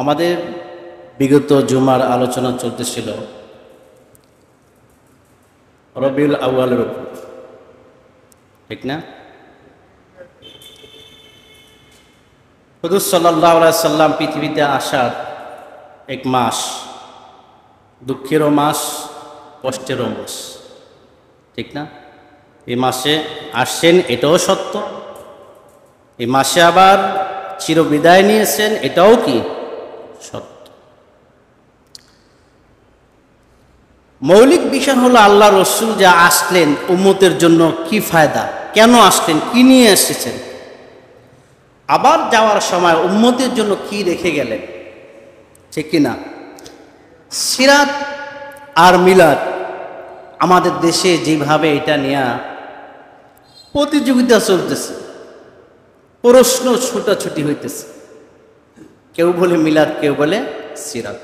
আমাদের বিগত জুমার আলোচনা চলতেছিল রবিউল আউয়ালের উপর, ঠিক না? হুজুর সাল্লাল্লাহু আলাইহি সাল্লাম পৃথিবীতে আসার এক মাস, দুঃখেরও মাস, কষ্টেরও মাস, ঠিক না? এই মাসে আসছেন, এটাও সত্য। এই মাসে আবার চিরবিদায় নিয়েছেন, এটাও কি সত্য। মৌলিক বিষয় হলো আল্লাহ রসুল যা আসলেন উম্মতের জন্য কি ফায়দা, কেন আসলেন, কি নিয়ে এসেছেন, আবার যাওয়ার সময় উম্মতের জন্য কি রেখে গেলেন, ঠিক কিনা? সিরাত আর মিলাদ আমাদের দেশে যেভাবে এটা নিয়ে প্রতিযোগিতা চলতেছে, প্রশ্ন ছুটাছুটি হইতেছে, কেউ বলে মিলাদ, কেউ বলে সিরাত।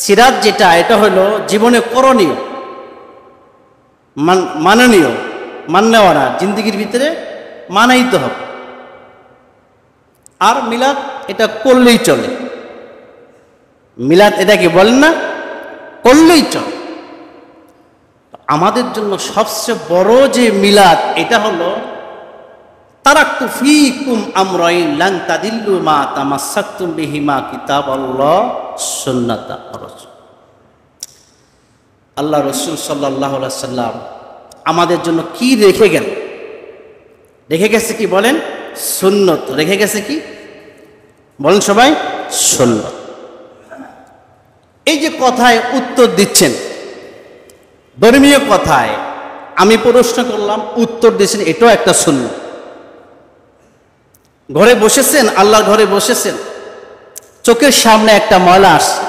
সিরাত যেটা, এটা হলো জীবনে করণীয়, মাননীয়, মান্যওয়ারা, জিন্দগির ভিতরে মানাইতে হবে। আর মিলাদ এটা করলেই চলে। মিলাদ এটাকে বলেন না, করলেই চলে। আমাদের জন্য সবচেয়ে বড় যে মিলাদ, এটা হলো তারাকতু ফীকুম আমরাইন লান তাদিল্লু মা তামাসসাকতুম বিহিমা কিতাবাল্লাহ সুন্নাতা রাসূল। আল্লাহ রাসূল সাল্লাল্লাহু আলাইহি সাল্লাম আমাদের জন্য কি রেখে গেল? রেখে গেছে কি বলেন? সুন্নত। রেখে গেছে কি বলেন সবাই? সুন্নত। এই যে কথায় উত্তর দিচ্ছেন, ধর্মীয় কথায় আমি প্রশ্ন করলাম, উত্তর দিচ্ছেন, এটাও একটা সুন্নত। ঘরে বসেছেন, আল্লাহর ঘরে বসেছেন, চোখের সামনে একটা ময়লা আসছে,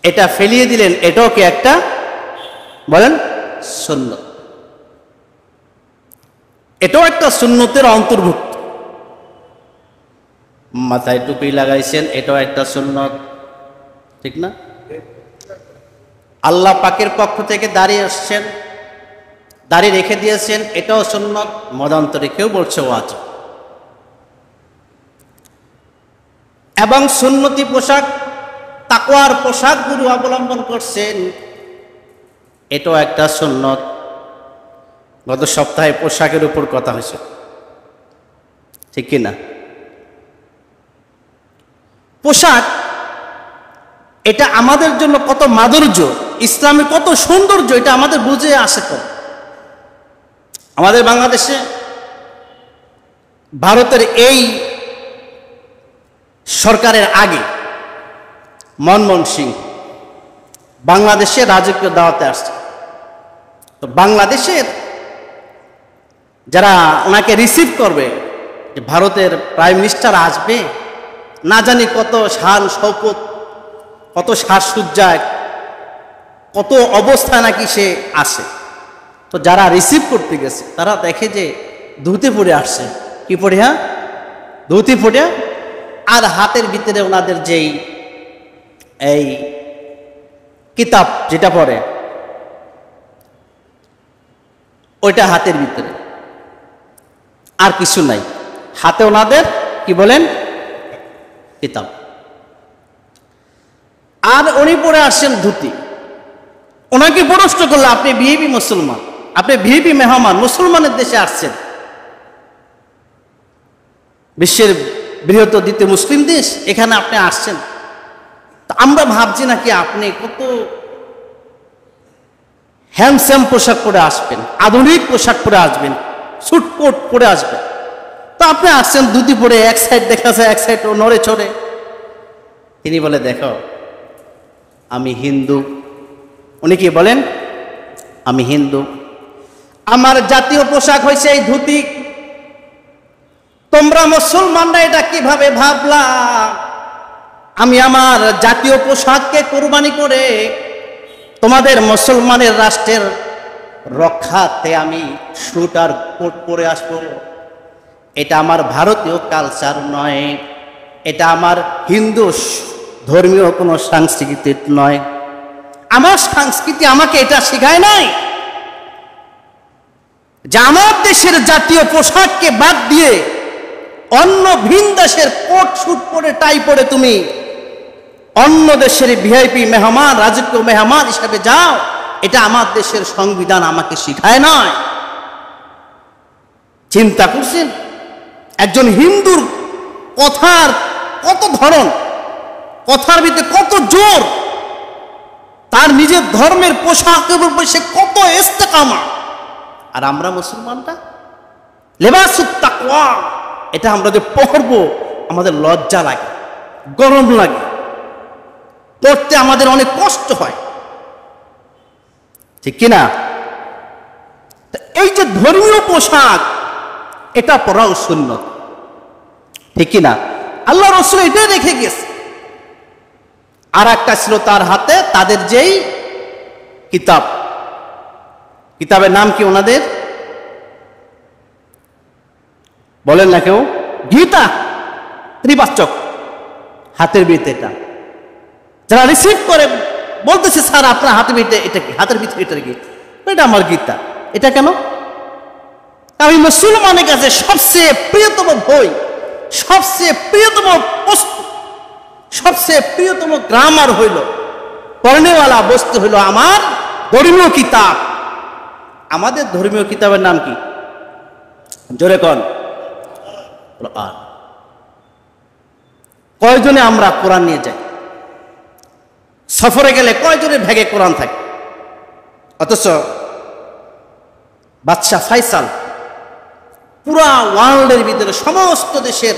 এটা ফেলিয়ে দিলেন, এটাও কি একটা বলেন সুন্নত? এটাও একটা সুন্নতের অন্তর্ভুক্ত। মাথায় টুপি লাগাইছেন, এটাও একটা সুন্নত, ঠিক না? আল্লাহ পাকের পক্ষ থেকে দাঁড়িয়ে আসছেন, দাড়ি রেখে দিয়েছেন, এটাও সুন্নত। মতান্তরে কেউ বলছে ওয়াজিব। এবং সুন্নতি পোশাক, তাকওয়ার পোশাকগুলো অবলম্বন করছেন, এটাও একটা সুন্নত। গত সপ্তাহে পোশাকের উপর কথা হয়েছে, ঠিক কিনা? পোশাক এটা আমাদের জন্য কত মাধুর্য, ইসলামের কত সৌন্দর্য, এটা আমাদের বুঝে আসে। তো আমাদের বাংলাদেশে ভারতের এই সরকারের আগে মনমোহন সিং বাংলাদেশে রাজকীয় দাওয়াতে আসছে। তো বাংলাদেশের যারা ওনাকে রিসিভ করবে, যে ভারতের প্রাইম মিনিস্টার আসবে, না জানি কত শান শৌকত, কত সাজসজ্জায়, কত অবস্থা নাকি সে আসে। তো যারা রিসিভ করতে গেছে তারা দেখে যে ধুতি পরে আসছে। কি পরে? হ্যাঁ, ধুতি পরে। আর হাতের ভিতরে ওনাদের যেই এই কিতাব যেটা পড়ে, ওইটা হাতের ভিতরে, আর কিছু নাই। হাতে ওনাদের কি বলেন? কিতাব। আর উনি পরে আসছেন ধুতি। ওনাকে প্রশ্ন করলো, আপনি ভিআইপি মুসলমান, আপনি ভিআইপি মেহমান, মুসলমানের দেশে আসছেন, বিশ্বের বৃহত্তর দ্বিতীয় মুসলিম দেশ, এখানে আপনি আসছেন। আমরা ভাবছি নাকি আপনি কত হ্যান্ডসাম পোশাক পরে আসবেন, আধুনিক পোশাক পরে আসবেন, স্যুট কোট পরে আসবেন। তো আপনি আসছেন ধুতি পরে, এক সাইড দেখা যায়, এক সাইড ও নড়ে চড়ে। তিনি বলে, দেখো আমি হিন্দু। উনি কি বলেন? আমি হিন্দু, আমার জাতীয় পোশাক হয়েছে এই ধুতি। তোমরা মুসলমানরা এটা কিভাবে ভাবলা আমি আমার জাতীয় পোশাককে কোরবানি করে তোমাদের মুসলমানের রাষ্ট্রের রক্ষাতে আমি স্যুট আর কোট পরে আসবো? এটা আমার ভারতীয় কালচার নয়, এটা আমার হিন্দু ধর্মীয় কোনো সংস্কৃতি নয়। আমার সংস্কৃতি আমাকে এটা শেখায় নাই যে আমার দেশের জাতীয় পোশাককে বাদ দিয়ে অন্য ভিন দেশের কোট শুট পরে টাই পরে তুমি অন্য দেশের ভিআইপি মেহমান, রাজকীয় মেহমান হিসাবে যাও, এটা আমার দেশের সংবিধান আমাকে শিখায় নয়। চিন্তা করছেন একজন হিন্দুর কথার কত ধরন, কথার ভিতরে কত জোর, তার নিজের ধর্মের পোশাকের উপর সে কত ইস্তেকামা। আর আমরা মুসলমানটা লেবাসুত তাকওয়া, এটা আমরা যে পরবো আমাদের লজ্জা লাগে, গরম লাগে, পড়তে আমাদের অনেক কষ্ট হয়, ঠিক কিনা? এই যে ধর্মীয় পোশাক এটা পরাও সুন্নত, ঠিক কিনা? আল্লাহ রাসূল এটাই রেখে গেছে। আর একটা ছিল তার হাতে তাদের যেই কিতাব, কিতাবের নাম কি ওনাদের? বলেন না কেউ? গীতা, ত্রিবাচক, হাতের ভিতরে এটা। যারা রিসিভ করে বলতেছে স্যার আপনার হাতের ভিতরে এটা কি? হাতের ভিতরে এটা কি? এটা আমার গীতা। এটা কেন? আমি মুসলমানের কাছে সবচেয়ে প্রিয়তম বই, সবচেয়ে প্রিয়তম বস্তু, সবচেয়ে প্রিয়তম গ্রামার হইল, পড়নেওয়ালা বস্তু হইল আমার ধর্মীয় কিতাব। আমাদের ধর্মীয় কিতাবের নাম কি? জোরে কোন? কোরআন। কয়জনে আমরা কোরআন নিয়ে যাই? সফরে গেলে কয়জনের ব্যাগে কোরআন থাকে? অথচ বাদশাহ ফাইসাল পুরা ওয়ার্ল্ডের ভিতরে সমস্ত দেশের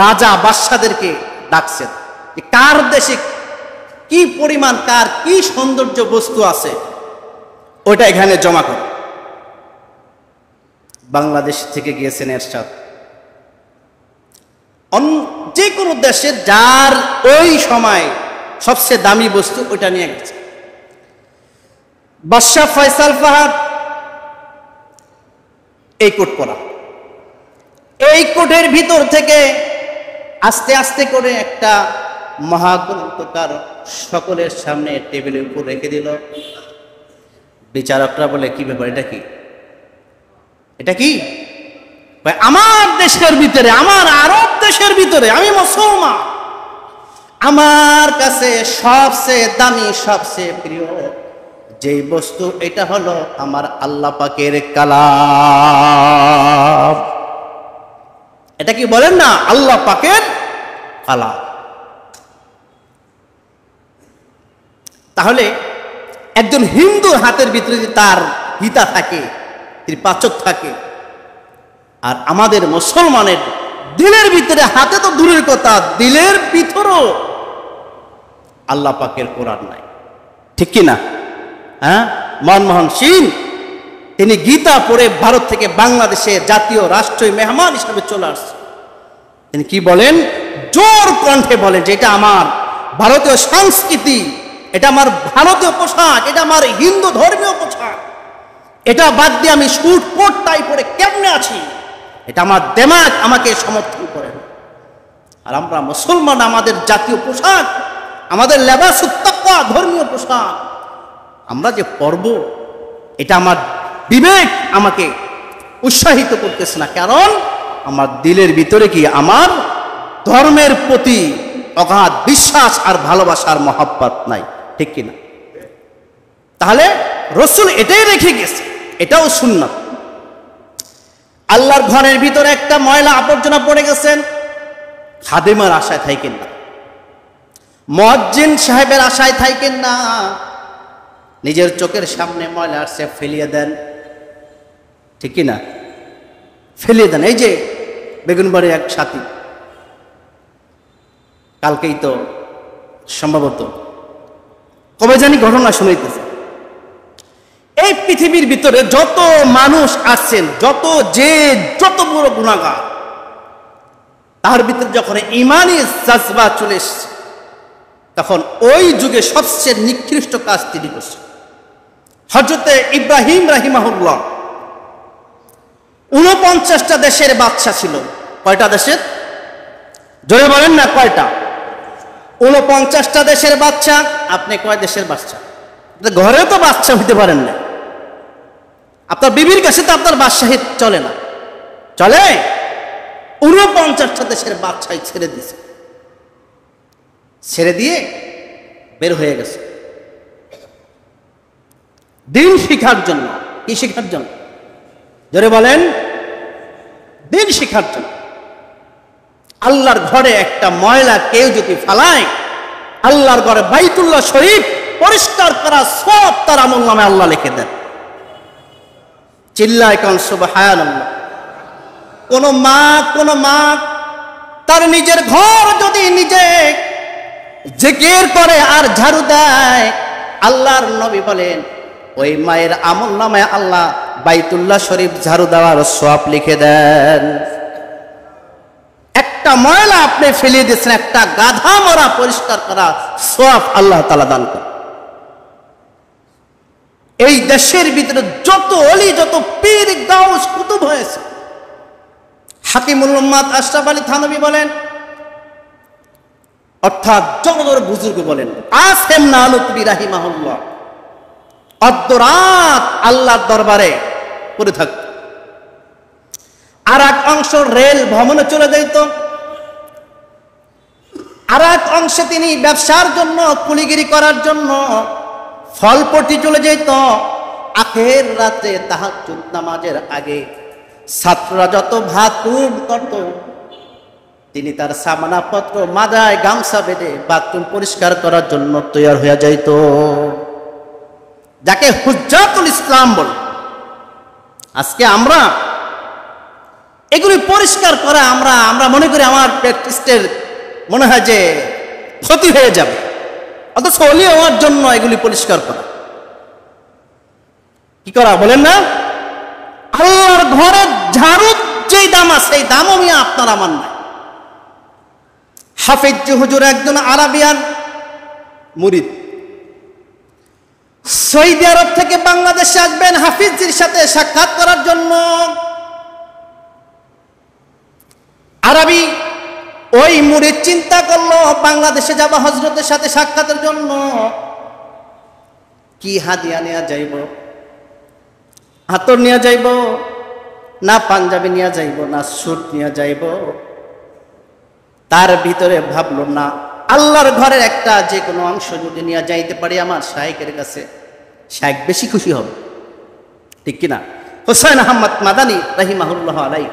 রাজা বাদশাদেরকে ডাকছেন, কার দেশে কি পরিমাণ, কার কি সৌন্দর্য বস্তু আছে ওটা এখানে জমা করে। বাংলাদেশ থেকে গিয়েছেন এরশাদ, যে কোনো দেশে যার ওই সময় সবচেয়ে দামি বস্তু ওইটা নিয়ে গেছে। বাদশাহ ফয়সাল ফাহাদ এই কোট পরা, এই কোটের ভিতর থেকে আস্তে আস্তে করে একটা মহাগ্রন্থকার সকলের সামনে টেবিলের উপর রেখে দিল। বিচারকরা বলে কি ব্যাপার, এটা কি? এটা কি? আমার দেশের ভিতরে, আমার আরব দেশের ভিতরে, আমি মুসলমান, আমার কাছে সবচেয়ে দামি, সবচেয়ে প্রিয় যেই বস্তু এটা হলো আমার আল্লাহ পাকের কালাম। এটা কি বলেন না? আল্লাহ পাকের কালাম। তাহলে একজন হিন্দুর হাতের ভিতরে যদি তার গীতা থাকে, ত্রিপাচক থাকে, আর আমাদের মুসলমানের দিলের ভিতরে, হাতে তো দূরের কথা, দিলের ভিতরও আল্লাহ পাকের কোরআন নাই, ঠিক কি না? হ্যাঁ, মনমোহন সিং তিনি গীতা পড়ে ভারত থেকে বাংলাদেশে জাতীয় রাষ্ট্রীয় মেহমান হিসাবে চলে আসছে। তিনি কি বলেন? জোর কণ্ঠে বলেন যে এটা আমার ভারতীয় সংস্কৃতি, এটা আমার ভারতীয় পোশাক, এটা আমার হিন্দু ধর্মীয় পোশাক, এটা বাদ দিয়ে আমি স্যুট কোট টাই পরে কেমনে আছি, এটা আমার দেমাগ আমাকে সমর্থন করে। আর আমরা মুসলমান, আমাদের জাতীয় পোশাক, আমাদের লেবাসুত তাকওয়া ধর্মীয় পোশাক আমরা যে পরব, এটা আমার বিবেক আমাকে উৎসাহিত করতেছে না। কারণ আমার দিলের ভিতরে কি আমার ধর্মের প্রতি অগাধ বিশ্বাস আর ভালোবাসার মহব্বত নাই, ঠিক কিনা? তাহলে রাসূল এটাই রেখে গেছে, এটাও সুন্নাত। আল্লাহর ঘরের ভিতরে একটা ময়লা আবর্জনা পড়ে গেছেন, খাদেমের আশায় থাকেন না, মুয়াজ্জিন সাহেবের আশায় থাকেন না, নিজের চোখের সামনে ময়লা আসছে ফেলিয়ে দেন, ঠিক কিনা? ফেলিয়ে দেন। এই যে বেগুনবাড়ির এক সাথী, কালকেই তো সম্ভবত কবে জানি ঘটনা শুনাইতেছে, এই পৃথিবীর ভিতরে যত মানুষ আছেন, যত বড় গুনাহগার, তার ভিতরে যখন ঈমানি জাজবা চলে এসছে, তখন ওই যুগে সবচেয়ে নিকৃষ্ট কাজ তিনি করছেন। হযরতে ইব্রাহিম রাহিমাহুল্লাহ 49টা দেশের বাদশা ছিল। কয়টা দেশের? জোরে বলেন না কয়টা? 49টা দেশের বাদশা। আপনি কয় দেশের বাদশা? ঘরে তো বাদশা হইতে পারেন না, আপনার বিবির কাছে তো আপনার বাদশাহী চলে না, চলে? 49টা দেশের বাদশাহী ছেড়ে দিয়েছে, ছেড়ে দিয়ে বের হয়ে গেছে দিন শিখার জন্য। কি শিখার জন্য? জোরে বলেন, দিন শিখার জন্য। আল্লাহর ঘরে একটা ময়লা কেউ যদি ফালায়, আল্লাহর ঘরে বাইতুল্লাহ শরীফ পরিষ্কার করা সব তার আমলনামে আল্লাহ লিখে দেন। চিল্লায় কোন সুবহানাল্লাহ। কোন মা তার নিজের ঘর যদি নিজে জিকির করে আর ঝাড়ু দেয়, আল্লাহর নবী বলেন ওই মায়ের আমলনামায় আল্লাহ বাইতুল্লাহ শরীফ ঝাড়ু দেওয়ার সওয়াব লিখে দেন। একটা ময়লা আপনি ফেলে দিয়েছেন, একটা গাধা মরা পরিষ্কার করা সওয়াব আল্লাহ তাআলা দান করেন। এই দেশের ভিতরে যত অলি, যত পীর গাউস কুতুব হয়েছে, হাকিমুল উম্মাত আশরাফ আলী থানভী বলেন, অর্থাৎ জগতের বুজুর্গ বলেন, আসেম নানুতুবি রাহিমাহুল্লাহ অর্ধরাত আল্লাহর দরবারে পড়ে থাকত। আর এক অংশ রেল ভ্রমণে চলে যেত, আর এক অংশে তিনি ব্যবসার জন্য, কুলিগিরি করার জন্য ফলপটি চলে যেত। আখের রাতে তাহাজ্জুদ নামাজের আগে ছাত্ররা যত বাথরুম করত, তিনি তার সামানাপত্র মাথায় গামছা বেঁধে বাথরুম পরিষ্কার করার জন্য তৈয়ার হয়ে যাইত, যাকে হুজ্জাতুল ইসলাম বলে। আজকে আমরা এগুলি পরিষ্কার করা, আমরা মনে করি আমার প্র্যাকটিসের মনে হয় যে ক্ষতি হয়ে যাবে, অথচ ওলি হওয়ার জন্য এগুলি পরিষ্কার করা কি করা বলেন না? আল্লাহর ঘরে ঝাড়ু যেই দাম আছে, সেই দামও আমি আপনার আমার নাই। হাফিজ হুজুর একজন আরাবিয়ান মুরিদ, সৌদি আরব থেকে বাংলাদেশে আসবেন হাফিজজির সাথে সাক্ষাৎ করার জন্য। আরবি ওই মুরিদ চিন্তা করলো বাংলাদেশে যাব হযরতের সাথে সাক্ষাতের জন্য, কি হাদিয়া নেওয়া যাইব? হাতর নিয়ে যাইব না পাঞ্জাবি নিয়ে যাইব না স্যুট নিয়ে যাইব? তার ভিতরে ভাবলো না, আল্লাহর ঘরের একটা যে কোনো অংশ যদি নিয়ে যাইতে পারি আমার শাইখের কাছে, শাইখ বেশি খুশি হবে, ঠিক কিনা? হোসেন আহমদ মাদানী রাহিমাহুল্লাহ আলাইহি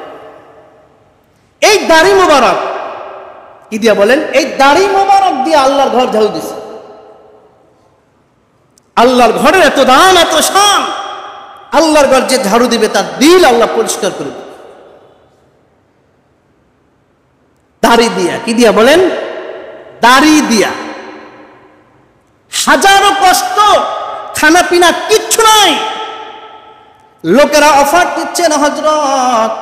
এই দাড়ি মোবারক কি দিয়া বলেন, এই দাড়ি মোবারক দিয়ে আল্লাহর ঘর ঝাড়ু দিছে। আল্লাহর ঘরের এত দাম, এত শান, আল্লাহর ঘর যে ঝাড়ু দিবে তার দিল আল্লাহ পরিষ্কার করে দিবে দাড়ি দিয়া। কি দিয়া বলেন? দাড়ি দিয়া। হাজারো কষ্ট, খানা পিনা কিচ্ছু নাই, লোকেরা অফার দিচ্ছেন হযরত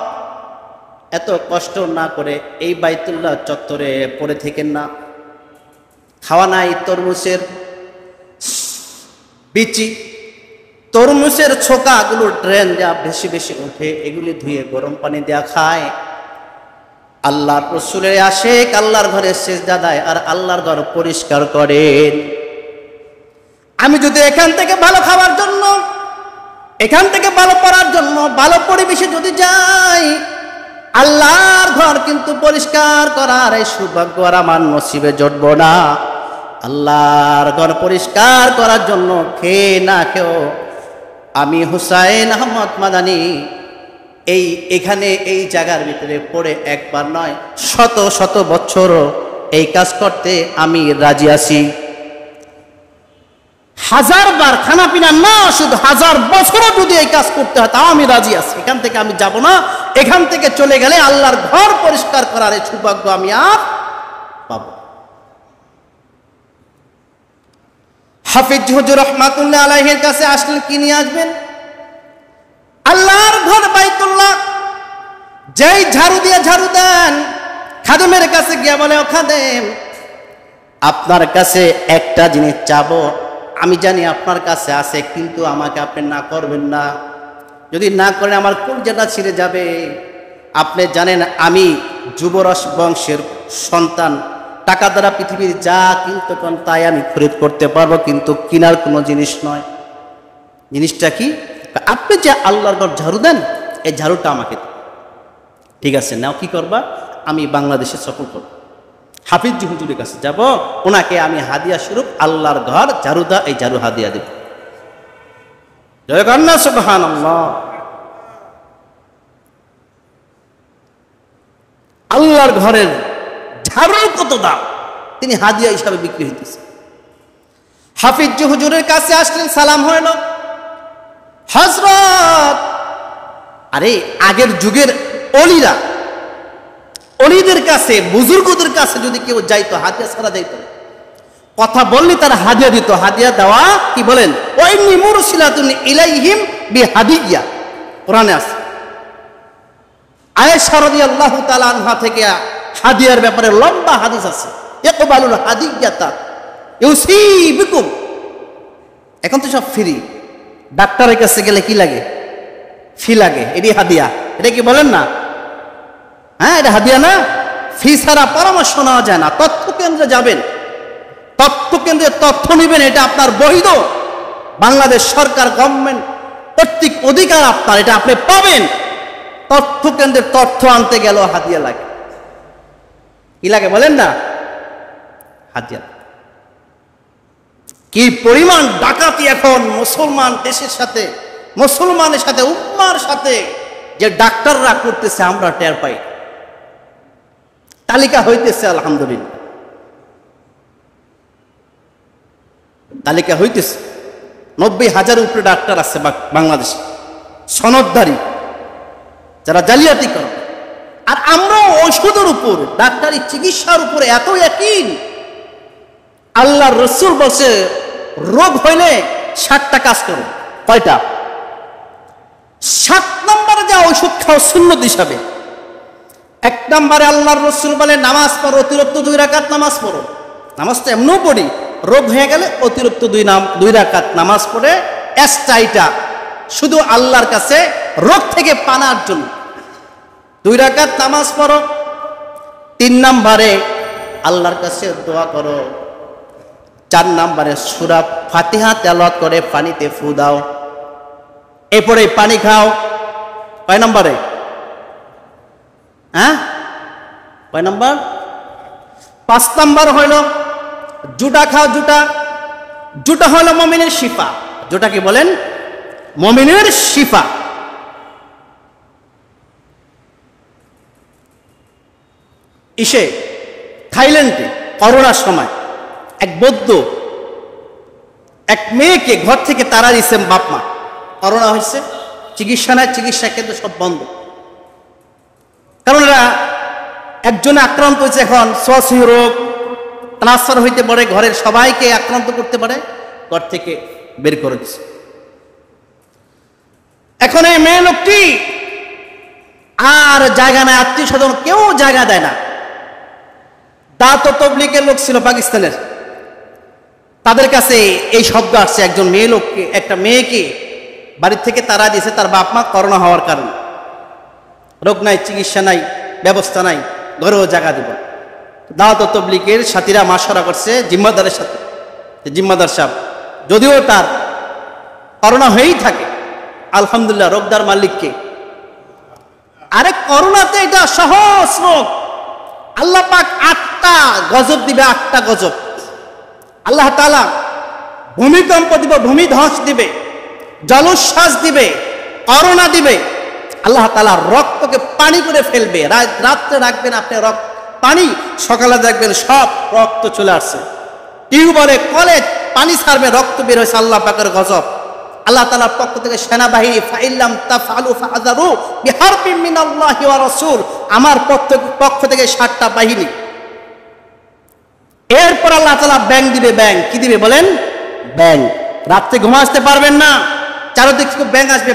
এত কষ্ট না করে এই বাইতুল্লাহ চত্বরে পড়ে থেকেন না, খাওয়া নাই তরমুজের বিচি, তরমুজের ছোকাগুলো ড্রেন যা বেশি বেশি ওঠে, এগুলি ধুয়ে গরম পানি দেয়া খায়। আল্লাহর রাসূলের আশিক আল্লাহর ঘরে সিজদা দেয় আর আল্লাহর ঘর পরিষ্কার করেন। আমি যদি এখান থেকে ভালো খাওয়ার জন্য, এখান থেকে ভালো পড়ার জন্য, ভালো পরিবেশে যদি যাই, আল্লাহর ঘর কিন্তু পরিষ্কার করার এই সৌভাগ্য আর আমার নসিবে জুটবো না। আল্লাহর ঘর পরিষ্কার করার জন্য খেয়ে না খেয়েও আমি হুসাইন আহমদ মাদানী এখানে এই জায়গার ভিতরে পড়ে একবার নয় শত শত বছর এই কাজ করতে আমি রাজি আছি। হাজারবার খানা পিনা না, শুধু 1000 বছরও যদি এই কাজ করতে হয় তাও আমি রাজি আছি। এখান থেকে আমি যাব না, এখান থেকে চলে গেলে আল্লাহর ঘর পরিষ্কার করার এই সৌভাগ্য আমি আর পাবো। হাফিজ হুজুর রহমাতুল্লাহ আলাইহির কাছে আসলে কি নিয়ে আসবেন? আল্লাহর ঘর বাইতুল্লাহ যেই ঝাড়ু দিয়ে ঝাড়ু দেন, খাদেমের কাছে গিয়ে বলে, ও খাদেম, আপনার কাছে একটা জিনিস চাবো, আমি জানি আপনার কাছে আছে, কিন্তু আমাকে আপনি না করবেন না। যদি না করেন আমার কলিজাটা ছিঁড়ে যাবে। আপনি জানেন আমি যুবরাজ বংশের সন্তান, টাকা দ্বারা পৃথিবীর যা কিনতে পান তাই আমি খরিদ করতে পারবো, কিন্তু কিনার কোনো জিনিস নয়। জিনিসটা কি? আপনি যে আল্লাহর ঘর ঝাড়ু দেন, এই ঝাড়ুটা আমাকে দেন। ঠিক আছে, নাও কি করবা? আমি বাংলাদেশে সফর করব, হাফিজজি হুজুরের কাছে যাব, ওনাকে আমি হাদিয়া স্বরূপ আল্লাহর ঘর জারুদা এই জারু হাদিয়া দেব। জয় কন্যা সুবহানাল্লাহ। আল্লাহর ঘরের ঝাড়ুর কত দাম, তিনি হাদিয়া হিসাবে বিক্রি হইতেছে। হাফিজজি হুজুরের কাছে আসলেন, সালাম হইল, হযরত। আরে আগের যুগের অলিরা, অলিদের কাছে, বুজুর্গদের কাছে যদি কেউ যাইতো হাদিয়া ছাড়া যাইতো, কথা বললে তারা হাদিয়া দিত। হাদিয়া দেওয়া কি বলেন? ওয়াইন্নী মুরসিলাতুন ইলাইহিম বিহাদিয়া, কোরআনে আছে। আয়েশা রাদিয়াল্লাহু তাআলা আনহা থেকে হাদিয়ার ব্যাপারে লম্বা হাদিস আছে। ইকবালুল হাদিয়াতা ইউসিবিকুম। এখন তো সব ফ্রি, ডাক্তারের কাছে গেলে কি লাগে? ফি লাগে, এটি হাদিয়া। এটা কি বলেন না? হ্যাঁ, এটা হাদিয়া না? ফি ছাড়া পরামর্শ নেওয়া যায় না। তথ্য কেন্দ্রে যাবেন, তথ্য কেন্দ্রে তথ্য নেবেন, এটা আপনার বৈধ, বাংলাদেশ সরকার গভর্নমেন্ট কর্তৃক অধিকার আপনার, এটা আপনি পাবেন। তথ্য কেন্দ্রের তথ্য আনতে গেল হাদিয়া লাগে। কি লাগে বলেন না? হাদিয়া। কি পরিমাণ ডাকাতি এখন মুসলমান দেশের সাথে, মুসলমানের সাথে, উম্মার সাথে যে ডাক্তাররা করতেছে, আমরা টের পাই। তালিকা হইতেছে, আলহামদুলিল্লাহ, তালিকা হইতেছে। 90,000 উপরে ডাক্তার আছে বাংলাদেশে, সনদধারী, যারা জালিয়াতি করে। আর আমরা ঔষধের উপর, ডাক্তারি চিকিৎসার উপরে এত ইয়াকিন। আল্লাহর রাসূল বলছে, রোগ হইলে 7টা কাজ করো। কয়টা? 7 নম্বরে যা ঔষধ খাও সুন্নত হিসাবে। 1 নম্বরে আল্লাহর রাসূল বলে, নামাজ পড়ো, অতিরিক্ত 2 রাকাত নামাজ পড়ো। নামাজ তো এমনও পড়ি, রোগ হয়ে গেলে অতিরিক্ত 2 রাকাত নামাজ পড়ে এক্সট্রা, শুধু আল্লাহর কাছে রোগ থেকে পানার জন্য 2 রাকাত নামাজ পড়ো। 3 নম্বরে আল্লাহর কাছে দোয়া করো। 4 নম্বরে সূরা ফাতিহা তেলাওয়াত করে পানিতে ফু দাও, এরপরে পানি খাও। কয় নম্বরে? হ্যাঁ, কয় নম্বর? 5 নম্বর হইল জুটা খাও। জুটা হলো মুমিনের শিফা। জুটা কি বলেন? মুমিনের শিফা। থাইল্যান্ডে করোনার সময় এক বৌদ্ধ এক মেয়েকে ঘর থেকে তাড়া দিয়েছেন বাপ মা। করোনা হয়েছে, চিকিৎসা নাই, চিকিৎসা কেন্দ্র সব বন্ধ। কারণ এরা একজনে আক্রান্ত হয়েছে, এখন শ্বাসী রোগ ট্রান্সফার হইতে পারে, ঘরের সবাইকে আক্রান্ত করতে পারে, ঘর থেকে বের করে দিছে। এখন এই মেয়ে লোকটি আর জায়গা নাই, আত্মীয় স্বজন কেউ জায়গা দেয় না। দাওয়াত তাবলীগের লোক ছিল পাকিস্তানের, তাদের কাছে এই শব্দ আসছে, একজন মেয়ে লোককে, একটা মেয়েকে বাড়ি থেকে তাড়া দিয়েছে তার বাপ মা করোনা হওয়ার কারণে। রোগ নাই, চিকিৎসা নাই, ব্যবস্থা নাই, ঘরেও জায়গা দিব। দাওয়াত তাবলীগের সাথীরা মাশওয়ারা করছে জিম্মাদারের সাথে, জিম্মাদার সাহেব যদিও তার করোনা হয়েই থাকে, আলহামদুলিল্লাহ রোগদার মালিককে। আরে করোনাতে এটা সহজ রোগ, আল্লাহ পাক 8টা গজব দিবে, 8টা গজব। আল্লাহ তাআলা ভূমিকম্প দিবে, ভূমি ধস দিবে, জলোচ্ছ্বাস দিবে, করোনা দিবে। আল্লাহ তাআলা রক্তকে পানি করে ফেলবে। রাত্রে রাখবেন আপনি রক্ত পানি, সকালে দেখবেন সব রক্ত চলে আসছে। টিউবওয়েলে কলে পানি ছাড়বে, রক্ত বের হয়েছে। আল্লাহ পাকের গজব। আল্লাহ তাআলার পক্ষ থেকে সেনাবাহিনী, ফাইল্লাম তাফআলু ফাহযারু বিহারবিন মিনাল্লাহি ওয়া রাসূল, আমার পক্ষ থেকে 7টা বাহিনী। এরপর আল্লাহ তাআলা ব্যাং দিবে। ব্যাং কি দিবে বলেন? ব্যাং। রাত্রে ঘুমাতে পারবেন না, চারদিক থেকে ব্যাং আসবে।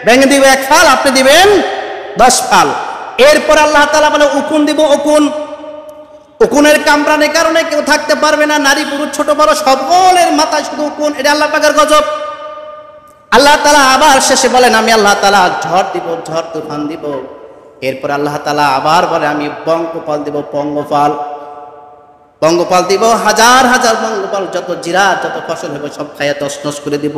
ব্যাং দিবে 1 ফাল, আপনি দিবেন 10 ফাল। এরপর আল্লাহ তাআলা বলে উকুন দিব। উকুনের কামড়ানোর কারণে কেউ থাকতে পারবে না, নারী পুরুষ ছোট বড় সকলের মাথায় শুধু উকুন। এটা আল্লাহ পাকের গজব। আল্লাহ তাআলা আবার শেষে বলেন, আমি আল্লাহ তাআলা ঝড় দিব, ঝড় তুফান দিব। এরপর আল্লাহ তাআলা আবার বলে, আমি বঙ্গপাল দিব, পঙ্গপাল দিব, হাজার হাজার পঙ্গপাল, যত জিরাত যত ফসল হবে সব খাইয়া তছনছ করে দিব।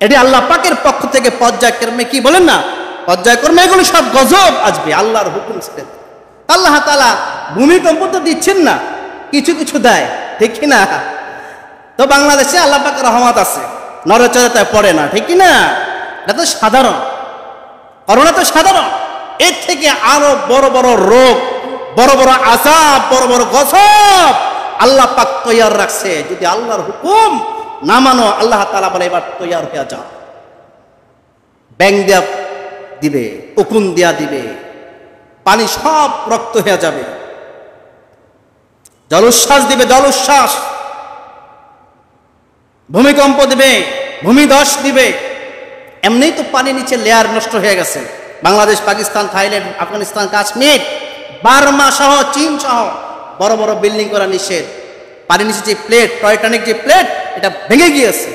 এটি আল্লাহ পাকের পক্ষ থেকে পর্যায়ক্রমে কি বলেন না, পর্যায়ক্রমে এগুলো সব গজব আসবে আল্লাহর হুকুম ছেড়ে। আল্লাহ তাআলা ভূমিকম্প তো দিচ্ছেন না, কিছু কিছু দেয়, ঠিক না? তো বাংলাদেশে আল্লাহ পাকের রহমত আছে, নড়েচড়ে পড়ে না, ঠিক না? এটা তো সাধারণ, করোনা তো সাধারণ। এর থেকে আরো বড় বড় রোগ, বড় বড় আযাব, বড় বড় গজব আল্লাহ পাক তৈয়ার রাখছে। যদি আল্লাহর হুকুম না মানো, আল্লাহ তাআলা বলে এবার তৈয়ার হয়ে যাও। ব্যাং দিয়া দিবে, উকুন দিয়া দিবে, পানি সব রক্ত হয়ে যাবে, জলোচ্ছ্বাস দিবে, জলোচ্ছ্বাস, ভূমিকম্প দিবে, ভূমিধস দিবে। এমনিই তো পানি নিচে লেয়ার নষ্ট হয়ে গেছে। বাংলাদেশ, পাকিস্তান, থাইল্যান্ড, আফগানিস্তান, কাশ্মীর, বার্মা সহ, চীন সহ বড় বড় বিল্ডিং করা নিষেধ। পানি নিচে যে প্লেট, টাইটানিক যে প্লেট, এটা ভেঙে গিয়েছে।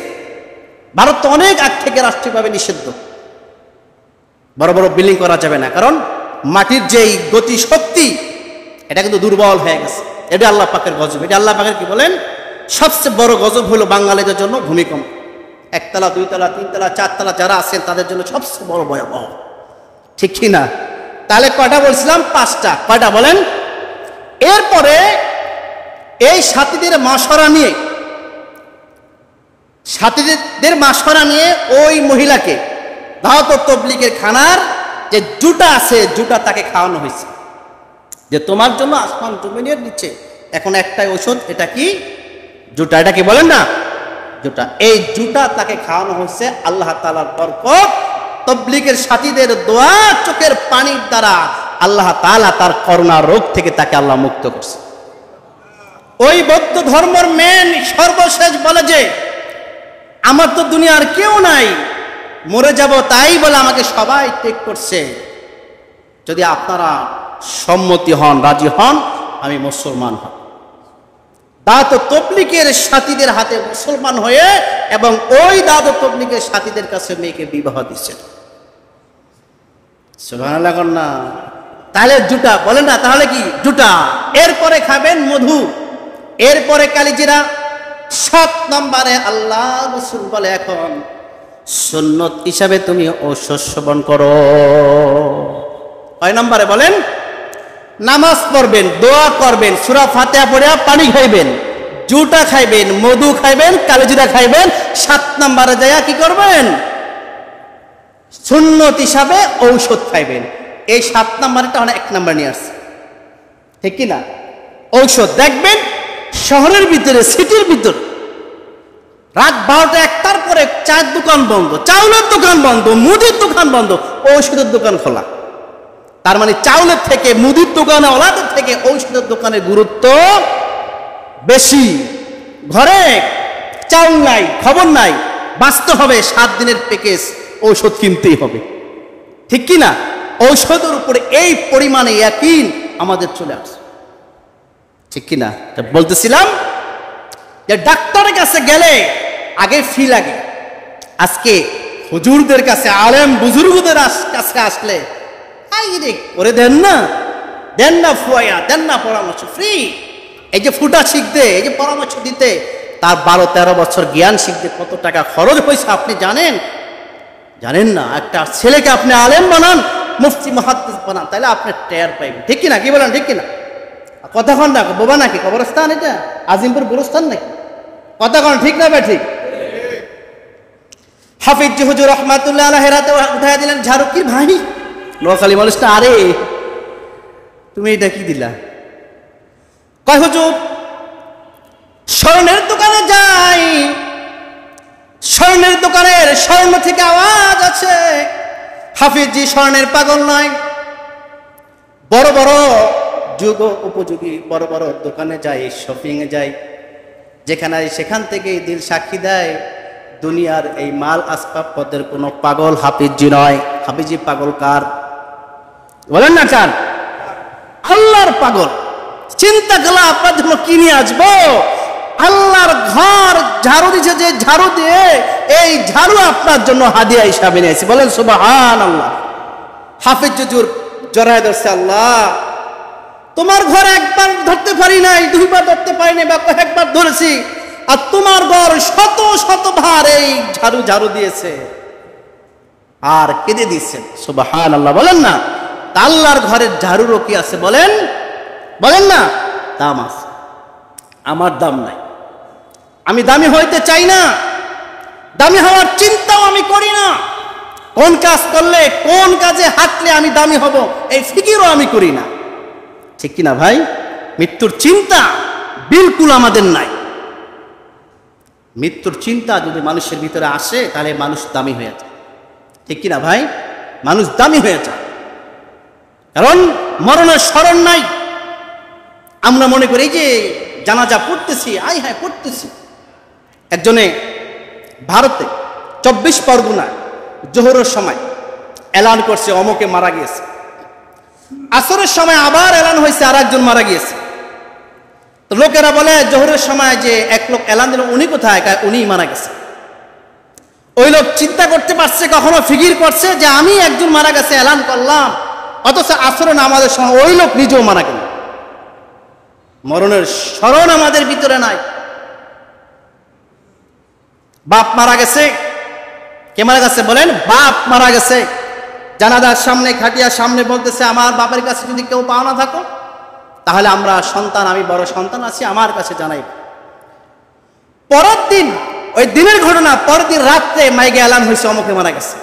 ভারত তো অনেক আগ থেকে রাষ্ট্রীয়ভাবে নিষিদ্ধ, বড় বড় বিল্ডিং করা যাবে না, কারণ মাটির যেই গতি শক্তি এটা কিন্তু দুর্বল হয়ে গেছে। এটা আল্লাহ পাকের গজব। এটা আল্লাহ পাকের কি বলেন, সবচেয়ে বড় গজব হলো বাঙালিদের জন্য ভূমিকম্প। একতলা, দুইতলা, তিনতলা, চারতলা যারা আছেন তাদের জন্য সবচেয়ে বড় ভয়াবহ, ঠিক কি না? তাহলে কয়টা বলছিলাম? 5টা। কয়টা বলেন? এরপরে এই সাথীদের মাসরা নিয়ে, সাথীদের মাসরা নিয়ে ওই মহিলাকে দাওয়াত ও তাবলীগের খানার যে জুটা আছে, জুটা তাকে খাওয়ানো হয়েছে যে তোমার জন্য আসমান জমিনের নিচে এখন একটাই ঔষধ, এটা কি? জুটা। এটা কি বলেন না? জুটা। এই জুটা তাকে খাওয়ানো হয়েছে আল্লাহ তাআলার বরকত, তাবলীগের সাথীদের দোয়া, চোখের পানির দ্বারা আল্লাহ তাআলা তার করোনা রোগ থেকে তাকে আল্লাহ মুক্ত করছে। ওই বৌদ্ধ ধর্মের মেন সর্বশেষ বলে যে আমার তো দুনিয়ার কেউ নাই, মরে যাব, তাই বলে আমাকে সবাই ত্যাগ করছে। যদি আপনারা সম্মতি হন, রাজি হন, আমি মুসলমান হব। দাওয়াত ও তাবলীগের সাথীদের হাতে মুসলমান হয়ে এবং ওই দাওয়াত ও তাবলীগের সাথীদের কাছে মেয়েকে বিবাহ দিচ্ছেন। সুবহানাল্লাহ না? তাহলে জুটা বলেন না? তাহলে কি জুটা? এরপরে খাবেন মধু, এরপরে কালিজিরা। 7 নম্বরে আল্লাহ রাসূল বলে এখন সুন্নত হিসাবে তুমি ঔষধ সেবন করো। কয় নম্বরে বলেন? নামাজ পড়বেন, দোয়া করবেন, সূরা ফাতিহা পড়ে পানি খাইবেন, জুটা খাইবেন, মধু খাইবেন, কালিজিরা খাইবেন। 7 নম্বরে যাইয়া কি করবেন? সুন্নত হিসাবে ঔষধ খাইবেন। এই 7 নম্বরটা মানে 1 নম্বর নিয়ে আসছে, ঠিক কি না? ঔষধ দেখবেন শহরের ভিতরে, সিটির ভিতর রাত 12টা 1টার পরে চায়ের দোকান বন্ধ, চাউলের দোকান বন্ধ, মুদির দোকান বন্ধ, ঔষধের দোকান খোলা। তার মানে চাউলের থেকে, মুদির দোকানে ওলাদের থেকে ঔষধের দোকানের গুরুত্ব বেশি। ঘরে চাউল নাই, খবর নাই, বাঁচতে হবে, 7 দিনের প্যাকেজ ঔষধ কিনতেই হবে, ঠিক কি না? ঔষধের উপরে এই পরিমাণে ইয়াকিন আমাদের চলে আসে, ঠিক কি না? বলতেছিলাম যে ডাক্তারের কাছে গেলে আগে ফি লাগে। আজকে হুজুরদের কাছে, আলেম বুজুর্গদের কাছে আসলে করে দেন না, দেন না ফুয়ায়া, দেন না পরামর্শ, ফ্রি। এই যে ফুটা শিখতে, এই যে পরামর্শ দিতে, তার 12-13 বছর জ্ঞান শিখতে কত টাকা খরচ হয়েছে আপনি জানেন? জানেন না? একটা ছেলেকে আপনি আলেম বানান, মুফতি মুহাদ্দিস বানান, তাহলে আপনি টের পাইবেন, ঠিক কিনা? কি বলেন, ঠিক কিনা? কথা কন না, বোবা নাকি? কবরস্থান এটা? আজিমপুর গুরুস্থান নাকি? কথা কন, ঠিক না? ঠিক। হাফিজ হুজুর রহমাতুল্লাহ আলাইহি রাতে উঠায় দিলেন ঝাড়ু। কি ভাই নোয়াখালী মানুষটা, আরে তুমি এটা কি দিলা? কয় হুজুর স্বর্ণের দোকানে যাই, স্বর্ণের দোকানের স্বর্ণ থেকে আওয়াজ আছে। হাফিজজি স্বর্ণের পাগল নয়, বড় বড় যুগ উপযোগী বড় বড় দোকানে যাই, শপিং এ যাই, যেখানে সেখান থেকে দিল সাক্ষী দেয় দুনিয়ার এই মাল আসবাবপত্রের কোনো পাগল হাফিজজি নয়। হাফিজজি পাগল কার বলেন না? চান আল্লাহর পাগল। চিন্তা করলে আপনার জন্য কি নিয়ে আসবো? আল্লাহর ঘর ঝাড়ু দিছে, যে ঝাড়ু দিয়ে এই ঝাড়ু আপনার জন্য হাদিয়া হিসাবে নিয়েছি। বলেন সুবহানাল্লাহ। হাফিজ হুজুর জড়ায় ধরছে, আল্লাহ তোমার ঘর একবার ধরতে পারি নাই, 2বার ধরতে পারি নাই, বা একবার ধরেছি, আর তোমার ঘর শত শত ভার এই ঝাড়ু দিয়েছে। আর কেঁদে দিচ্ছেন। সুবহানাল্লাহ বলেন না। তা আল্লাহর ঘরের ঝাড়ুরও কি আছে বলেন? বলেন না, দাম আছে। আমার দাম নাই, আমি দামি হইতে চাই না, দামি হওয়ার চিন্তাও আমি করি না। কোন কাজ করলে, কোন কাজে হাঁটলে আমি দামি হব, এই ফিকিরও আমি করি না। ঠিক কিনা ভাই? মৃত্যুর চিন্তা বিলকুল আমাদের নাই। মৃত্যুর চিন্তা যদি মানুষের ভিতরে আসে তাহলে মানুষ দামি হয়ে যায়। ঠিক কিনা ভাই? মানুষ দামি হয়ে যায়, কারণ মরণের স্মরণ নাই। আমরা মনে করি যে জানাজা পড়তেছি, আই হ্যাঁ পড়তেছি। একজনে ভারতে 24 পরগনায় জোহরের সময় এলান করছে অমুকে মারা গিয়েছে। আসরের সময় আবার এলান হয়েছে আর একজন মারা গিয়েছে। তো লোকেরা বলে জোহরের সময় যে এক লোক এলান দিল, উনি কোথায়? উনিই মারা গেছে। ওই লোক চিন্তা করতে পারছে, কখনো ফিকির করছে যে আমি একজন মারা গেছে এলান করলাম, অথচ আসরে নামাজের সময় ওই লোক নিজেও মারা গেল। মরণের স্মরণ আমাদের ভিতরে নাই। বাপ মারা গেছে। কে মারা গেছে বলেন? বাপ মারা গেছে। জানাজার সামনে, খাটিয়ার সামনে বলতেছে, আমার বাপের কাছে যদি কেউ পাওনা থাকো তাহলে আমরা সন্তান, আমি বড় সন্তান আছি, আমার কাছে জানাই। পরের দিন, ওই দিনের ঘটনা, পরের দিন রাত্রে মাইকে এলান হয়েছে অমুকে মারা গেছে।